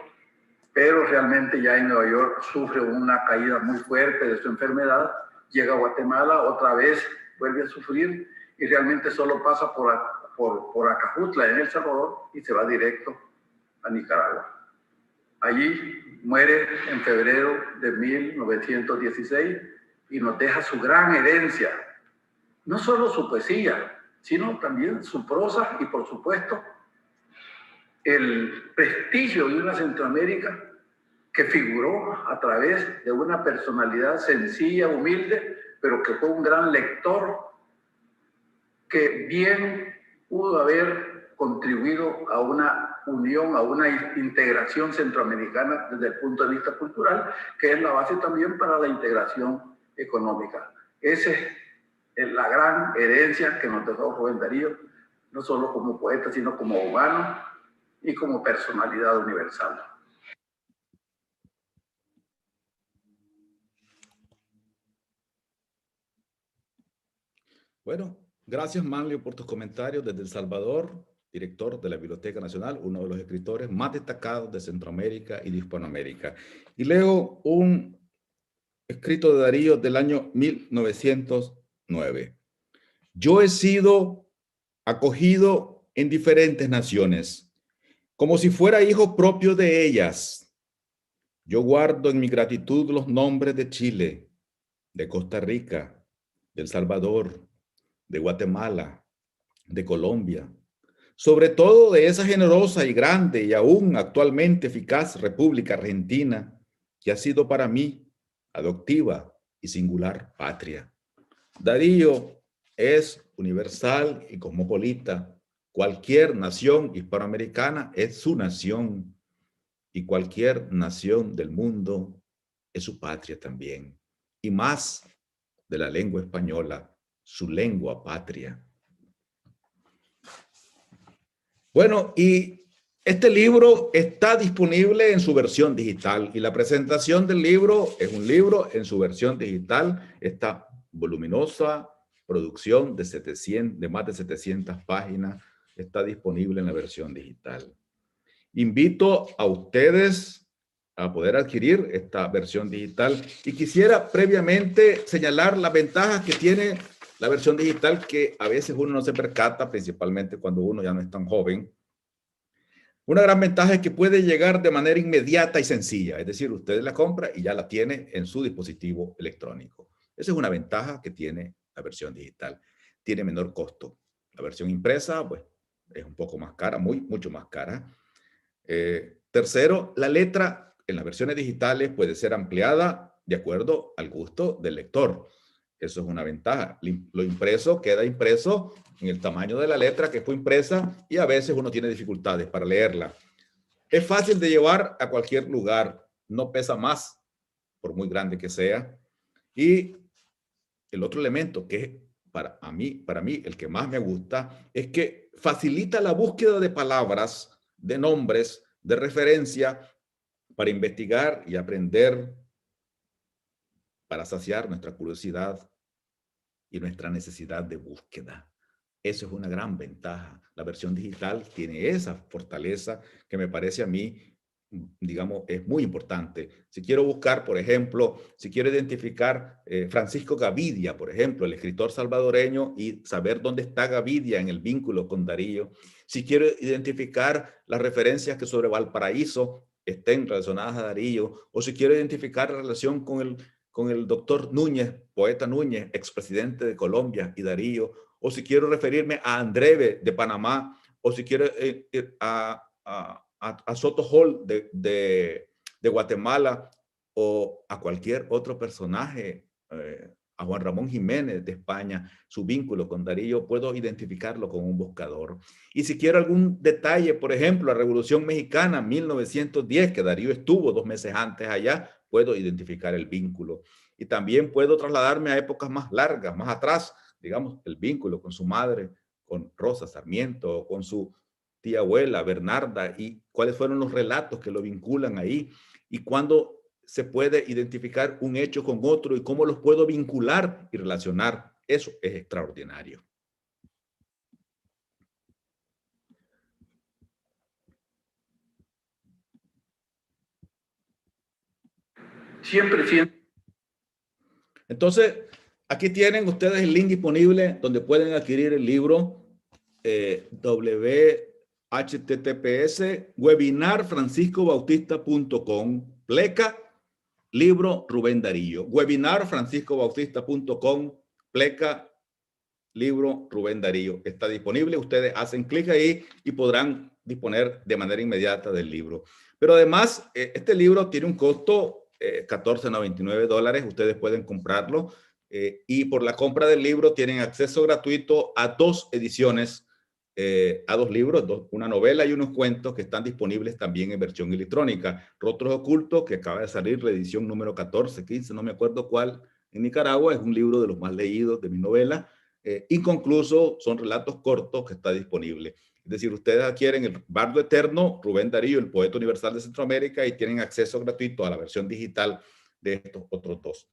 pero realmente ya en Nueva York sufre una caída muy fuerte de su enfermedad, llega a Guatemala, otra vez vuelve a sufrir y realmente solo pasa por Acajutla en El Salvador y se va directo a Nicaragua. Allí muere en febrero de 1916 y nos deja su gran herencia, no solo su poesía, sino también su prosa y por supuesto el prestigio de una Centroamérica que figuró a través de una personalidad sencilla, humilde, pero que fue un gran lector, que bien pudo haber contribuido a una unión, a una integración centroamericana desde el punto de vista cultural, que es la base también para la integración económica. Esa es la gran herencia que nos dejó Rubén Darío, no solo como poeta, sino como humano y como personalidad universal. Bueno, gracias Manlio por tus comentarios desde El Salvador, director de la Biblioteca Nacional, uno de los escritores más destacados de Centroamérica y de Hispanoamérica. Y leo un escrito de Darío del año 1909. Yo he sido acogido en diferentes naciones, como si fuera hijo propio de ellas. Yo guardo en mi gratitud los nombres de Chile, de Costa Rica, de El Salvador, de Guatemala, de Colombia, sobre todo de esa generosa y grande y aún actualmente eficaz República Argentina, que ha sido para mí adoptiva y singular patria. Darío es universal y cosmopolita. Cualquier nación hispanoamericana es su nación y cualquier nación del mundo es su patria también. Y más de la lengua española, su lengua patria. Bueno, y este libro está disponible en su versión digital y la presentación del libro es un libro en su versión digital, esta voluminosa producción de más de 700 páginas está disponible en la versión digital. Invito a ustedes a poder adquirir esta versión digital y quisiera previamente señalar las ventajas que tiene la versión digital, que a veces uno no se percata, principalmente cuando uno ya no es tan joven. Una gran ventaja es que puede llegar de manera inmediata y sencilla, es decir, usted la compra y ya la tiene en su dispositivo electrónico. Esa es una ventaja que tiene la versión digital. Tiene menor costo. La versión impresa, pues, es un poco más cara, mucho más cara. Tercero, la letra en las versiones digitales puede ser ampliada de acuerdo al gusto del lector. Eso es una ventaja. Lo impreso queda impreso en el tamaño de la letra que fue impresa y a veces uno tiene dificultades para leerla. Es fácil de llevar a cualquier lugar, no pesa más, por muy grande que sea. Y el otro elemento que es para mí el que más me gusta es que facilita la búsqueda de palabras, de nombres, de referencia para investigar y aprender, para saciar nuestra curiosidad y nuestra necesidad de búsqueda. Eso es una gran ventaja. La versión digital tiene esa fortaleza que me parece a mí, digamos, es muy importante. Si quiero buscar, por ejemplo, si quiero identificar Francisco Gavidia, por ejemplo, el escritor salvadoreño, y saber dónde está Gavidia en el vínculo con Darío. Si quiero identificar las referencias que sobre Valparaíso estén relacionadas a Darío, o si quiero identificar la relación con el doctor Núñez, poeta Núñez, expresidente de Colombia y Darío, o si quiero referirme a Andreve de Panamá, o si quiero a Soto Hall de Guatemala, o a cualquier otro personaje, a Juan Ramón Jiménez de España, su vínculo con Darío, puedo identificarlo con un buscador. Y si quiero algún detalle, por ejemplo, la Revolución Mexicana 1910, que Darío estuvo 2 meses antes allá, puedo identificar el vínculo. Y también puedo trasladarme a épocas más largas, más atrás, digamos, el vínculo con su madre, con Rosa Sarmiento, con su tía abuela Bernarda, y cuáles fueron los relatos que lo vinculan ahí, y cuándo se puede identificar un hecho con otro y cómo los puedo vincular y relacionar. Eso es extraordinario. Siempre. Entonces, aquí tienen ustedes el link disponible donde pueden adquirir el libro https://webinarfranciscobautista.com pleca libro Rubén Darío. Webinarfranciscobautista.com pleca libro Rubén Darío. Está disponible. Ustedes hacen clic ahí y podrán disponer de manera inmediata del libro. Pero además, este libro tiene un costo $14.99. Ustedes pueden comprarlo y por la compra del libro tienen acceso gratuito a 2 ediciones, a 2 libros, una novela y unos cuentos que están disponibles también en versión electrónica. Rostros Ocultos, que acaba de salir, la edición número 14, 15, no me acuerdo cuál, en Nicaragua, es un libro de los más leídos de mi novela. Inconcluso, son relatos cortos que está disponible. Es decir, ustedes adquieren el Bardo Eterno, Rubén Darío, el poeta universal de Centroamérica, y tienen acceso gratuito a la versión digital de estos otros 2.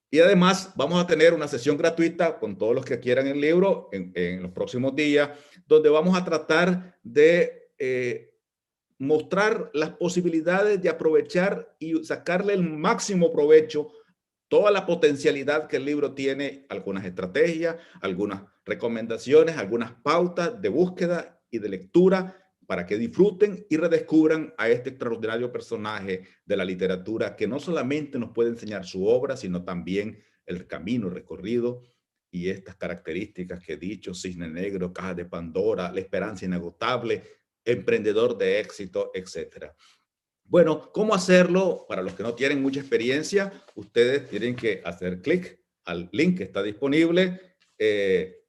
Y además vamos a tener una sesión gratuita con todos los que quieran el libro en los próximos días, donde vamos a tratar de mostrar las posibilidades de aprovechar y sacarle el máximo provecho, toda la potencialidad que el libro tiene, algunas estrategias, algunas recomendaciones, algunas pautas de búsqueda y de lectura para que disfruten y redescubran a este extraordinario personaje de la literatura que no solamente nos puede enseñar su obra, sino también el camino recorrido y estas características que he dicho: Cisne Negro, Caja de Pandora, La Esperanza Inagotable, Emprendedor de Éxito, etcétera. Bueno, ¿cómo hacerlo? Para los que no tienen mucha experiencia, ustedes tienen que hacer clic al link que está disponible, que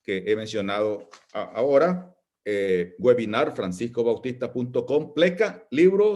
he mencionado ahora, webinarfranciscobautista.com pleca libro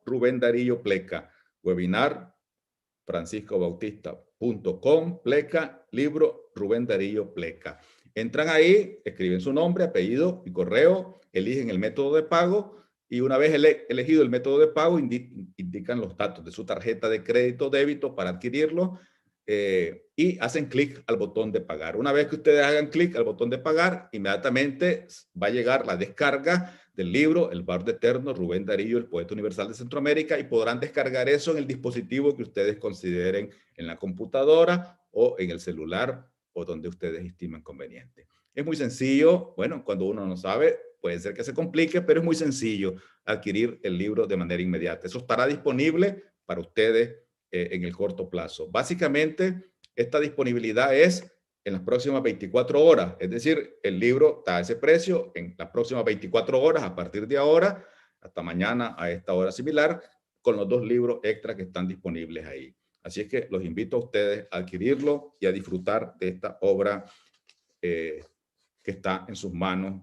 Rubén Darío pleca, webinarfranciscobautista.com pleca libro Rubén Darío pleca. Entran ahí, escriben su nombre, apellido y correo, eligen el método de pago, y una vez elegido el método de pago, indican los datos de su tarjeta de crédito o débito para adquirirlo. y hacen clic al botón de pagar. Una vez que ustedes hagan clic al botón de pagar, inmediatamente va a llegar la descarga del libro El Bardo Eterno, Rubén Darío, el poeta universal de Centroamérica, y podrán descargar eso en el dispositivo que ustedes consideren, en la computadora o en el celular o donde ustedes estimen conveniente. Es muy sencillo. Bueno, cuando uno no sabe, puede ser que se complique, pero es muy sencillo adquirir el libro de manera inmediata. Eso estará disponible para ustedes en el corto plazo. Básicamente, esta disponibilidad es en las próximas 24 horas. Es decir, el libro está a ese precio en las próximas 24 horas, a partir de ahora, hasta mañana a esta hora similar, con los 2 libros extra que están disponibles ahí. Así es que los invito a ustedes a adquirirlo y a disfrutar de esta obra que está en sus manos,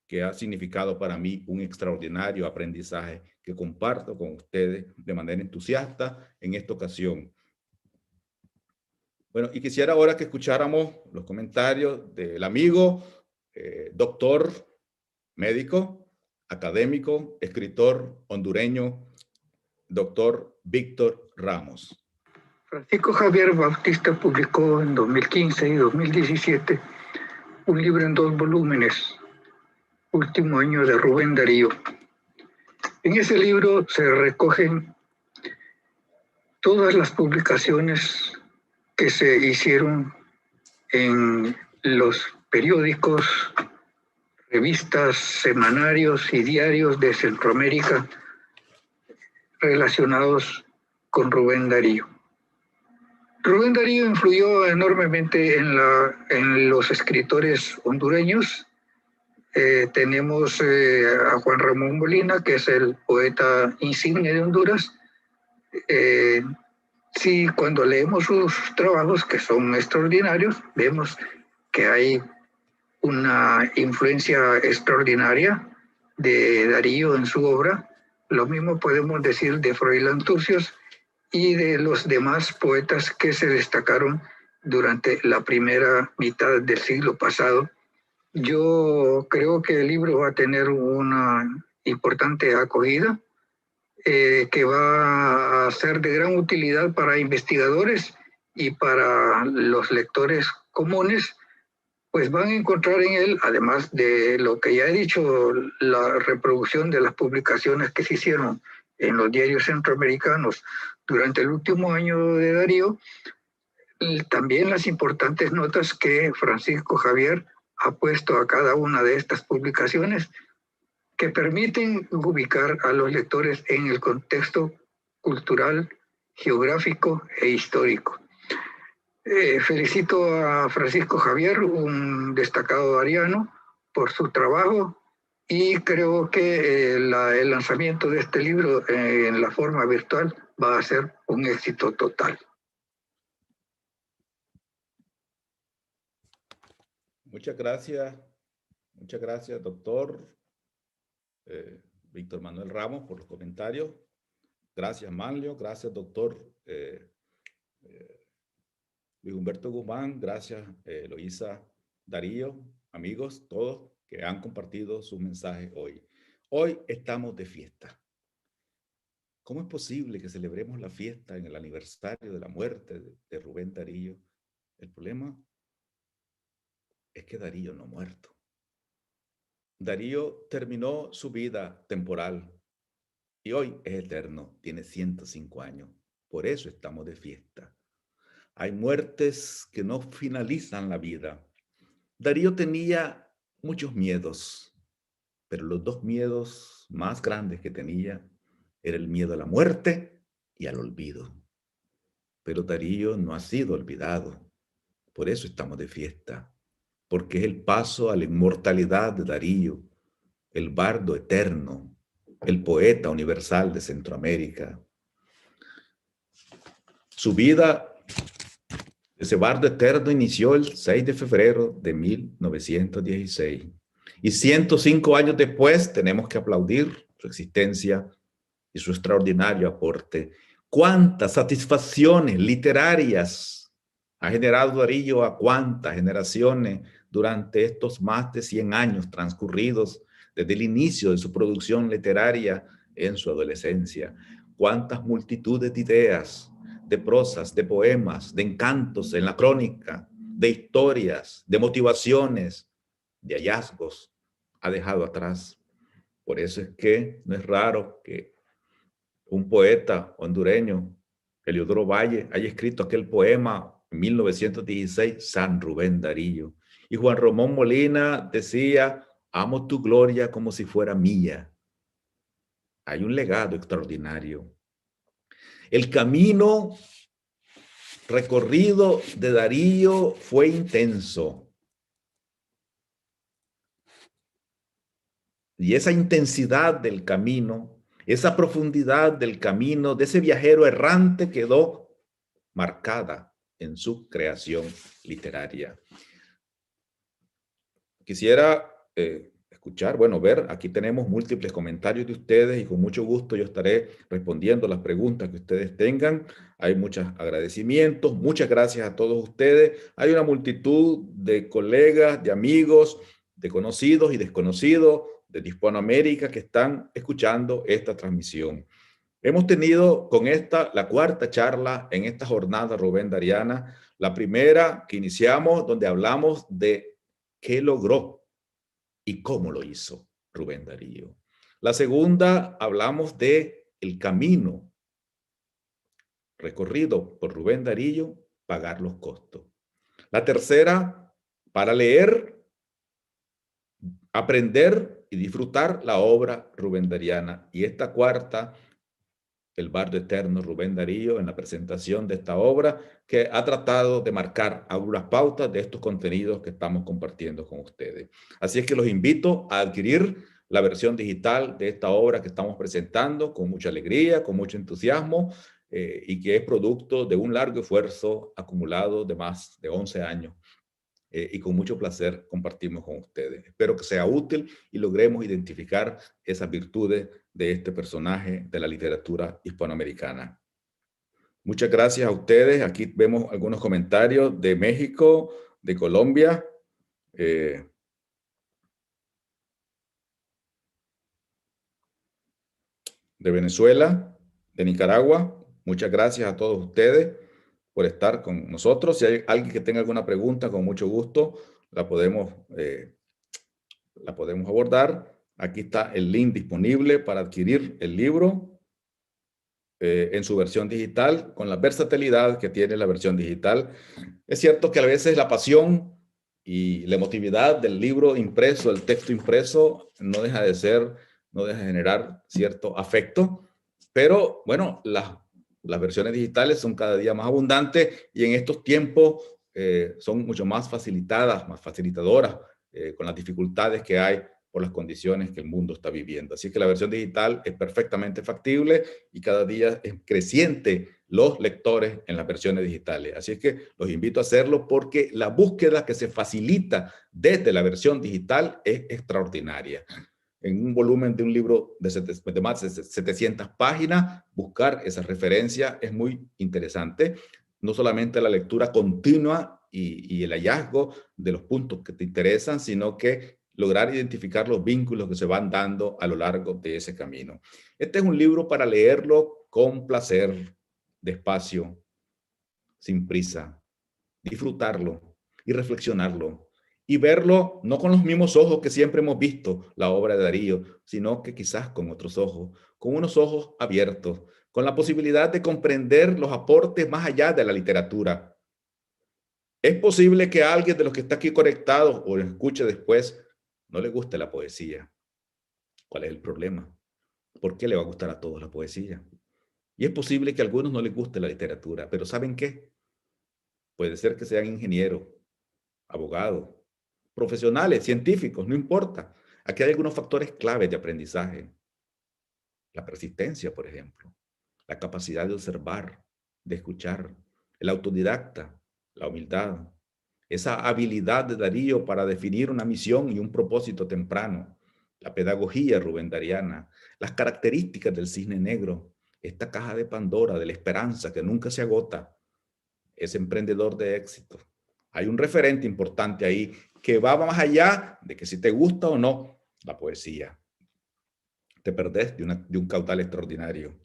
que ha significado para mí un extraordinario aprendizaje que comparto con ustedes de manera entusiasta en esta ocasión. Bueno, y quisiera ahora que escucháramos los comentarios del amigo, doctor, médico, académico, escritor hondureño, doctor Víctor Ramos. Francisco Javier Bautista publicó en 2015 y 2017 un libro en 2 volúmenes, Último año de Rubén Darío. En ese libro se recogen todas las publicaciones que se hicieron en los periódicos, revistas, semanarios y diarios de Centroamérica relacionados con Rubén Darío. Rubén Darío influyó enormemente en los escritores hondureños. Tenemos a Juan Ramón Molina, que es el poeta insigne de Honduras. Sí, cuando leemos sus trabajos, que son extraordinarios, vemos que hay una influencia extraordinaria de Darío en su obra. Lo mismo podemos decir de Froilán Turcios y de los demás poetas que se destacaron durante la primera mitad del siglo pasado. Yo creo que el libro va a tener una importante acogida, que va a ser de gran utilidad para investigadores y para los lectores comunes, pues van a encontrar en él, además de lo que ya he dicho, la reproducción de las publicaciones que se hicieron en los diarios centroamericanos durante el último año de Darío, también las importantes notas que Francisco Javier ha puesto a cada una de estas publicaciones, que permiten ubicar a los lectores en el contexto cultural, geográfico e histórico. Felicito a Francisco Javier, un destacado dariano, por su trabajo, y creo que el lanzamiento de este libro en la forma virtual va a ser un éxito total. Muchas gracias, doctor Víctor Manuel Ramos, por los comentarios. Gracias, Manlio. Gracias, doctor Luis Humberto Guzmán. Gracias, Eloísa Darío. Amigos, todos que han compartido sus mensajes hoy. Hoy estamos de fiesta. ¿Cómo es posible que celebremos la fiesta en el aniversario de la muerte de Rubén Darío? El problema es que Darío no ha muerto. Darío terminó su vida temporal y hoy es eterno, tiene 105 años. Por eso estamos de fiesta. Hay muertes que no finalizan la vida. Darío tenía muchos miedos, pero los 2 miedos más grandes que tenía era el miedo a la muerte y al olvido. Pero Darío no ha sido olvidado. Por eso estamos de fiesta, porque es el paso a la inmortalidad de Darío, el bardo eterno, el poeta universal de Centroamérica. Su vida, ese bardo eterno, inició el 6 de febrero de 1916. Y 105 años después tenemos que aplaudir su existencia y su extraordinario aporte. ¿Cuántas satisfacciones literarias ha generado Darío a cuántas generaciones durante estos más de 100 años transcurridos desde el inicio de su producción literaria en su adolescencia? Cuántas multitudes de ideas, de prosas, de poemas, de encantos en la crónica, de historias, de motivaciones, de hallazgos ha dejado atrás. Por eso es que no es raro que un poeta hondureño, Eliodoro Valle, haya escrito aquel poema en 1916, San Rubén Darío. Y Juan Ramón Molina decía, amo tu gloria como si fuera mía. Hay un legado extraordinario. El camino recorrido de Darío fue intenso. Y esa intensidad del camino, esa profundidad del camino de ese viajero errante quedó marcada en su creación literaria. Quisiera escuchar, bueno, ver, aquí tenemos múltiples comentarios de ustedes y con mucho gusto yo estaré respondiendo las preguntas que ustedes tengan. Hay muchos agradecimientos, muchas gracias a todos ustedes. Hay una multitud de colegas, de amigos, de conocidos y desconocidos de Hispanoamérica que están escuchando esta transmisión. Hemos tenido con esta la cuarta charla en esta jornada Rubén Dariana. La primera que iniciamos donde hablamos de qué logró y cómo lo hizo Rubén Darío. La segunda hablamos de el camino recorrido por Rubén Darío, pagar los costos. La tercera, para leer, aprender y disfrutar la obra Rubén Dariana. Y esta cuarta, el bardo eterno Rubén Darío, en la presentación de esta obra que ha tratado de marcar algunas pautas de estos contenidos que estamos compartiendo con ustedes. Así es que los invito a adquirir la versión digital de esta obra que estamos presentando con mucha alegría, con mucho entusiasmo y que es producto de un largo esfuerzo acumulado de más de 11 años. Y con mucho placer compartimos con ustedes. Espero que sea útil y logremos identificar esas virtudes de este personaje de la literatura hispanoamericana. Muchas gracias a ustedes. Aquí vemos algunos comentarios de México, de Colombia, de Venezuela, de Nicaragua. Muchas gracias a todos ustedes por estar con nosotros. Si hay alguien que tenga alguna pregunta, con mucho gusto la podemos abordar. Aquí está el link disponible para adquirir el libro en su versión digital, con la versatilidad que tiene la versión digital. Es cierto que a veces la pasión y la emotividad del libro impreso, el texto impreso, no deja de generar cierto afecto, pero bueno, las versiones digitales son cada día más abundantes y en estos tiempos son mucho más facilitadas, más facilitadoras con las dificultades que hay por las condiciones que el mundo está viviendo. Así que la versión digital es perfectamente factible y cada día es creciente los lectores en las versiones digitales. Así es que los invito a hacerlo porque la búsqueda que se facilita desde la versión digital es extraordinaria. En un volumen de un libro de más de 700 páginas, buscar esa referencia es muy interesante. No solamente la lectura continua y el hallazgo de los puntos que te interesan, sino que lograr identificar los vínculos que se van dando a lo largo de ese camino. Este es un libro para leerlo con placer, despacio, sin prisa, disfrutarlo y reflexionarlo. Y verlo no con los mismos ojos que siempre hemos visto la obra de Darío, sino que quizás con otros ojos, con unos ojos abiertos, con la posibilidad de comprender los aportes más allá de la literatura. Es posible que a alguien de los que está aquí conectado o lo escuche después no le guste la poesía. ¿Cuál es el problema? ¿Por qué le va a gustar a todos la poesía? Y es posible que a algunos no les guste la literatura, pero ¿saben qué? Puede ser que sean ingenieros, abogados, profesionales, científicos, no importa. Aquí hay algunos factores claves de aprendizaje. La persistencia, por ejemplo, la capacidad de observar, de escuchar, el autodidacta, la humildad, esa habilidad de Darío para definir una misión y un propósito temprano, la pedagogía rubendariana, las características del cisne negro, esta caja de Pandora de la esperanza que nunca se agota, ese emprendedor de éxito. Hay un referente importante ahí que va más allá de que si te gusta o no la poesía. Te perdés de un caudal extraordinario.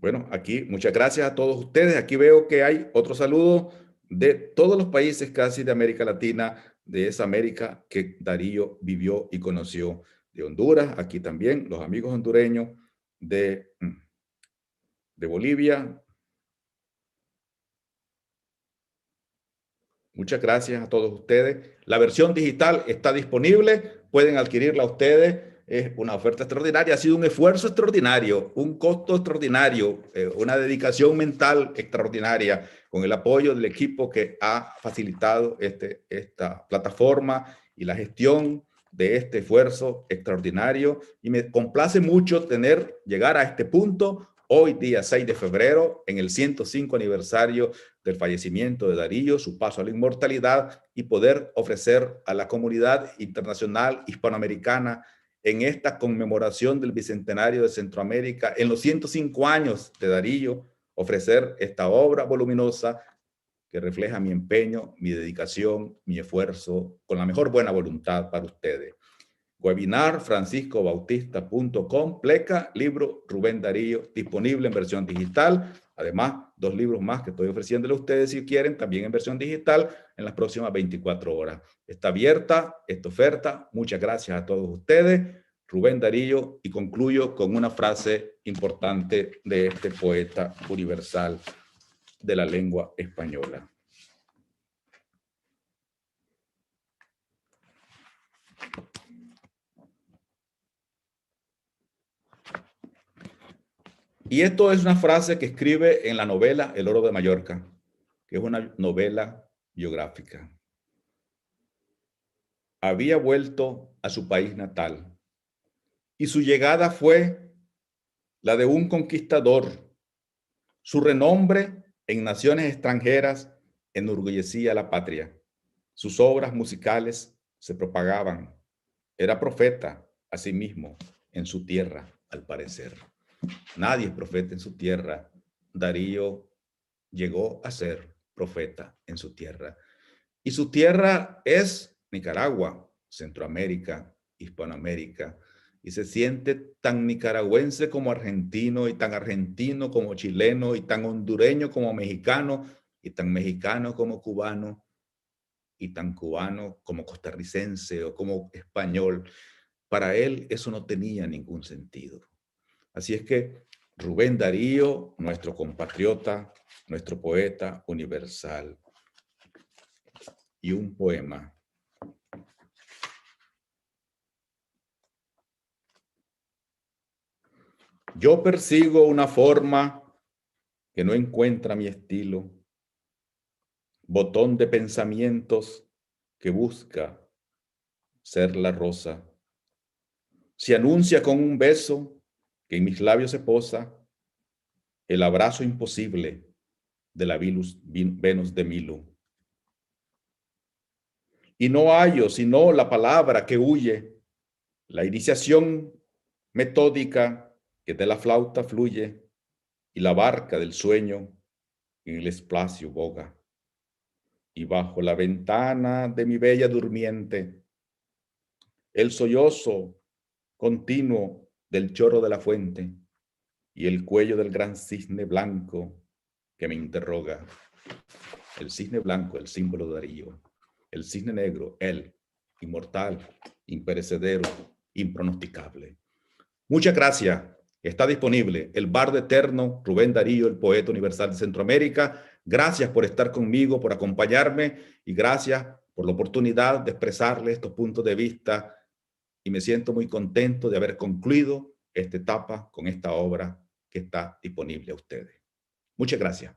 Bueno, aquí muchas gracias a todos ustedes. Aquí veo que hay otro saludo de todos los países casi de América Latina, de esa América que Darío vivió y conoció. De Honduras, aquí también los amigos hondureños de Bolivia. Muchas gracias a todos ustedes. La versión digital está disponible. Pueden adquirirla ustedes. Es una oferta extraordinaria. Ha sido un esfuerzo extraordinario, un costo extraordinario, una dedicación mental extraordinaria con el apoyo del equipo que ha facilitado esta plataforma y la gestión de este esfuerzo extraordinario. Y me complace mucho llegar a este punto hoy, día 6 de febrero, en el 105 aniversario del fallecimiento de Darío, su paso a la inmortalidad, y poder ofrecer a la comunidad internacional hispanoamericana en esta conmemoración del Bicentenario de Centroamérica, en los 105 años de Darío, ofrecer esta obra voluminosa que refleja mi empeño, mi dedicación, mi esfuerzo, con la mejor buena voluntad para ustedes. Webinar franciscobautista.com, pleca, libro Rubén Darío, disponible en versión digital. Además, 2 libros más que estoy ofreciéndole a ustedes si quieren, también en versión digital, en las próximas 24 horas. Está abierta esta oferta. Muchas gracias a todos ustedes. Rubén Darío, y concluyo con una frase importante de este poeta universal de la lengua española. Y esto es una frase que escribe en la novela El Oro de Mallorca, que es una novela biográfica. Había vuelto a su país natal y su llegada fue la de un conquistador. Su renombre en naciones extranjeras enorgullecía a la patria. Sus obras musicales se propagaban. Era profeta a sí mismo en su tierra, al parecer. Nadie es profeta en su tierra. Darío llegó a ser profeta en su tierra. Y su tierra es Nicaragua, Centroamérica, Hispanoamérica. Y se siente tan nicaragüense como argentino, y tan argentino como chileno, y tan hondureño como mexicano, y tan mexicano como cubano, y tan cubano como costarricense o como español. Para él eso no tenía ningún sentido. Así es que Rubén Darío, nuestro compatriota, nuestro poeta universal. Y un poema. Yo persigo una forma que no encuentra mi estilo, botón de pensamientos que busca ser la rosa. Se anuncia con un beso que en mis labios se posa, el abrazo imposible de la Venus de Milo. Y no hallo sino la palabra que huye, la iniciación metódica que de la flauta fluye, y la barca del sueño en el espacio boga. Y bajo la ventana de mi bella durmiente, el sollozo continuo del chorro de la fuente y el cuello del gran cisne blanco que me interroga. El cisne blanco, el símbolo de Darío. El cisne negro, él, inmortal, imperecedero, impronosticable. Muchas gracias. Está disponible El Bardo Eterno, Rubén Darío, el poeta universal de Centroamérica. Gracias por estar conmigo, por acompañarme, y gracias por la oportunidad de expresarle estos puntos de vista, y me siento muy contento de haber concluido esta etapa con esta obra que está disponible a ustedes. Muchas gracias.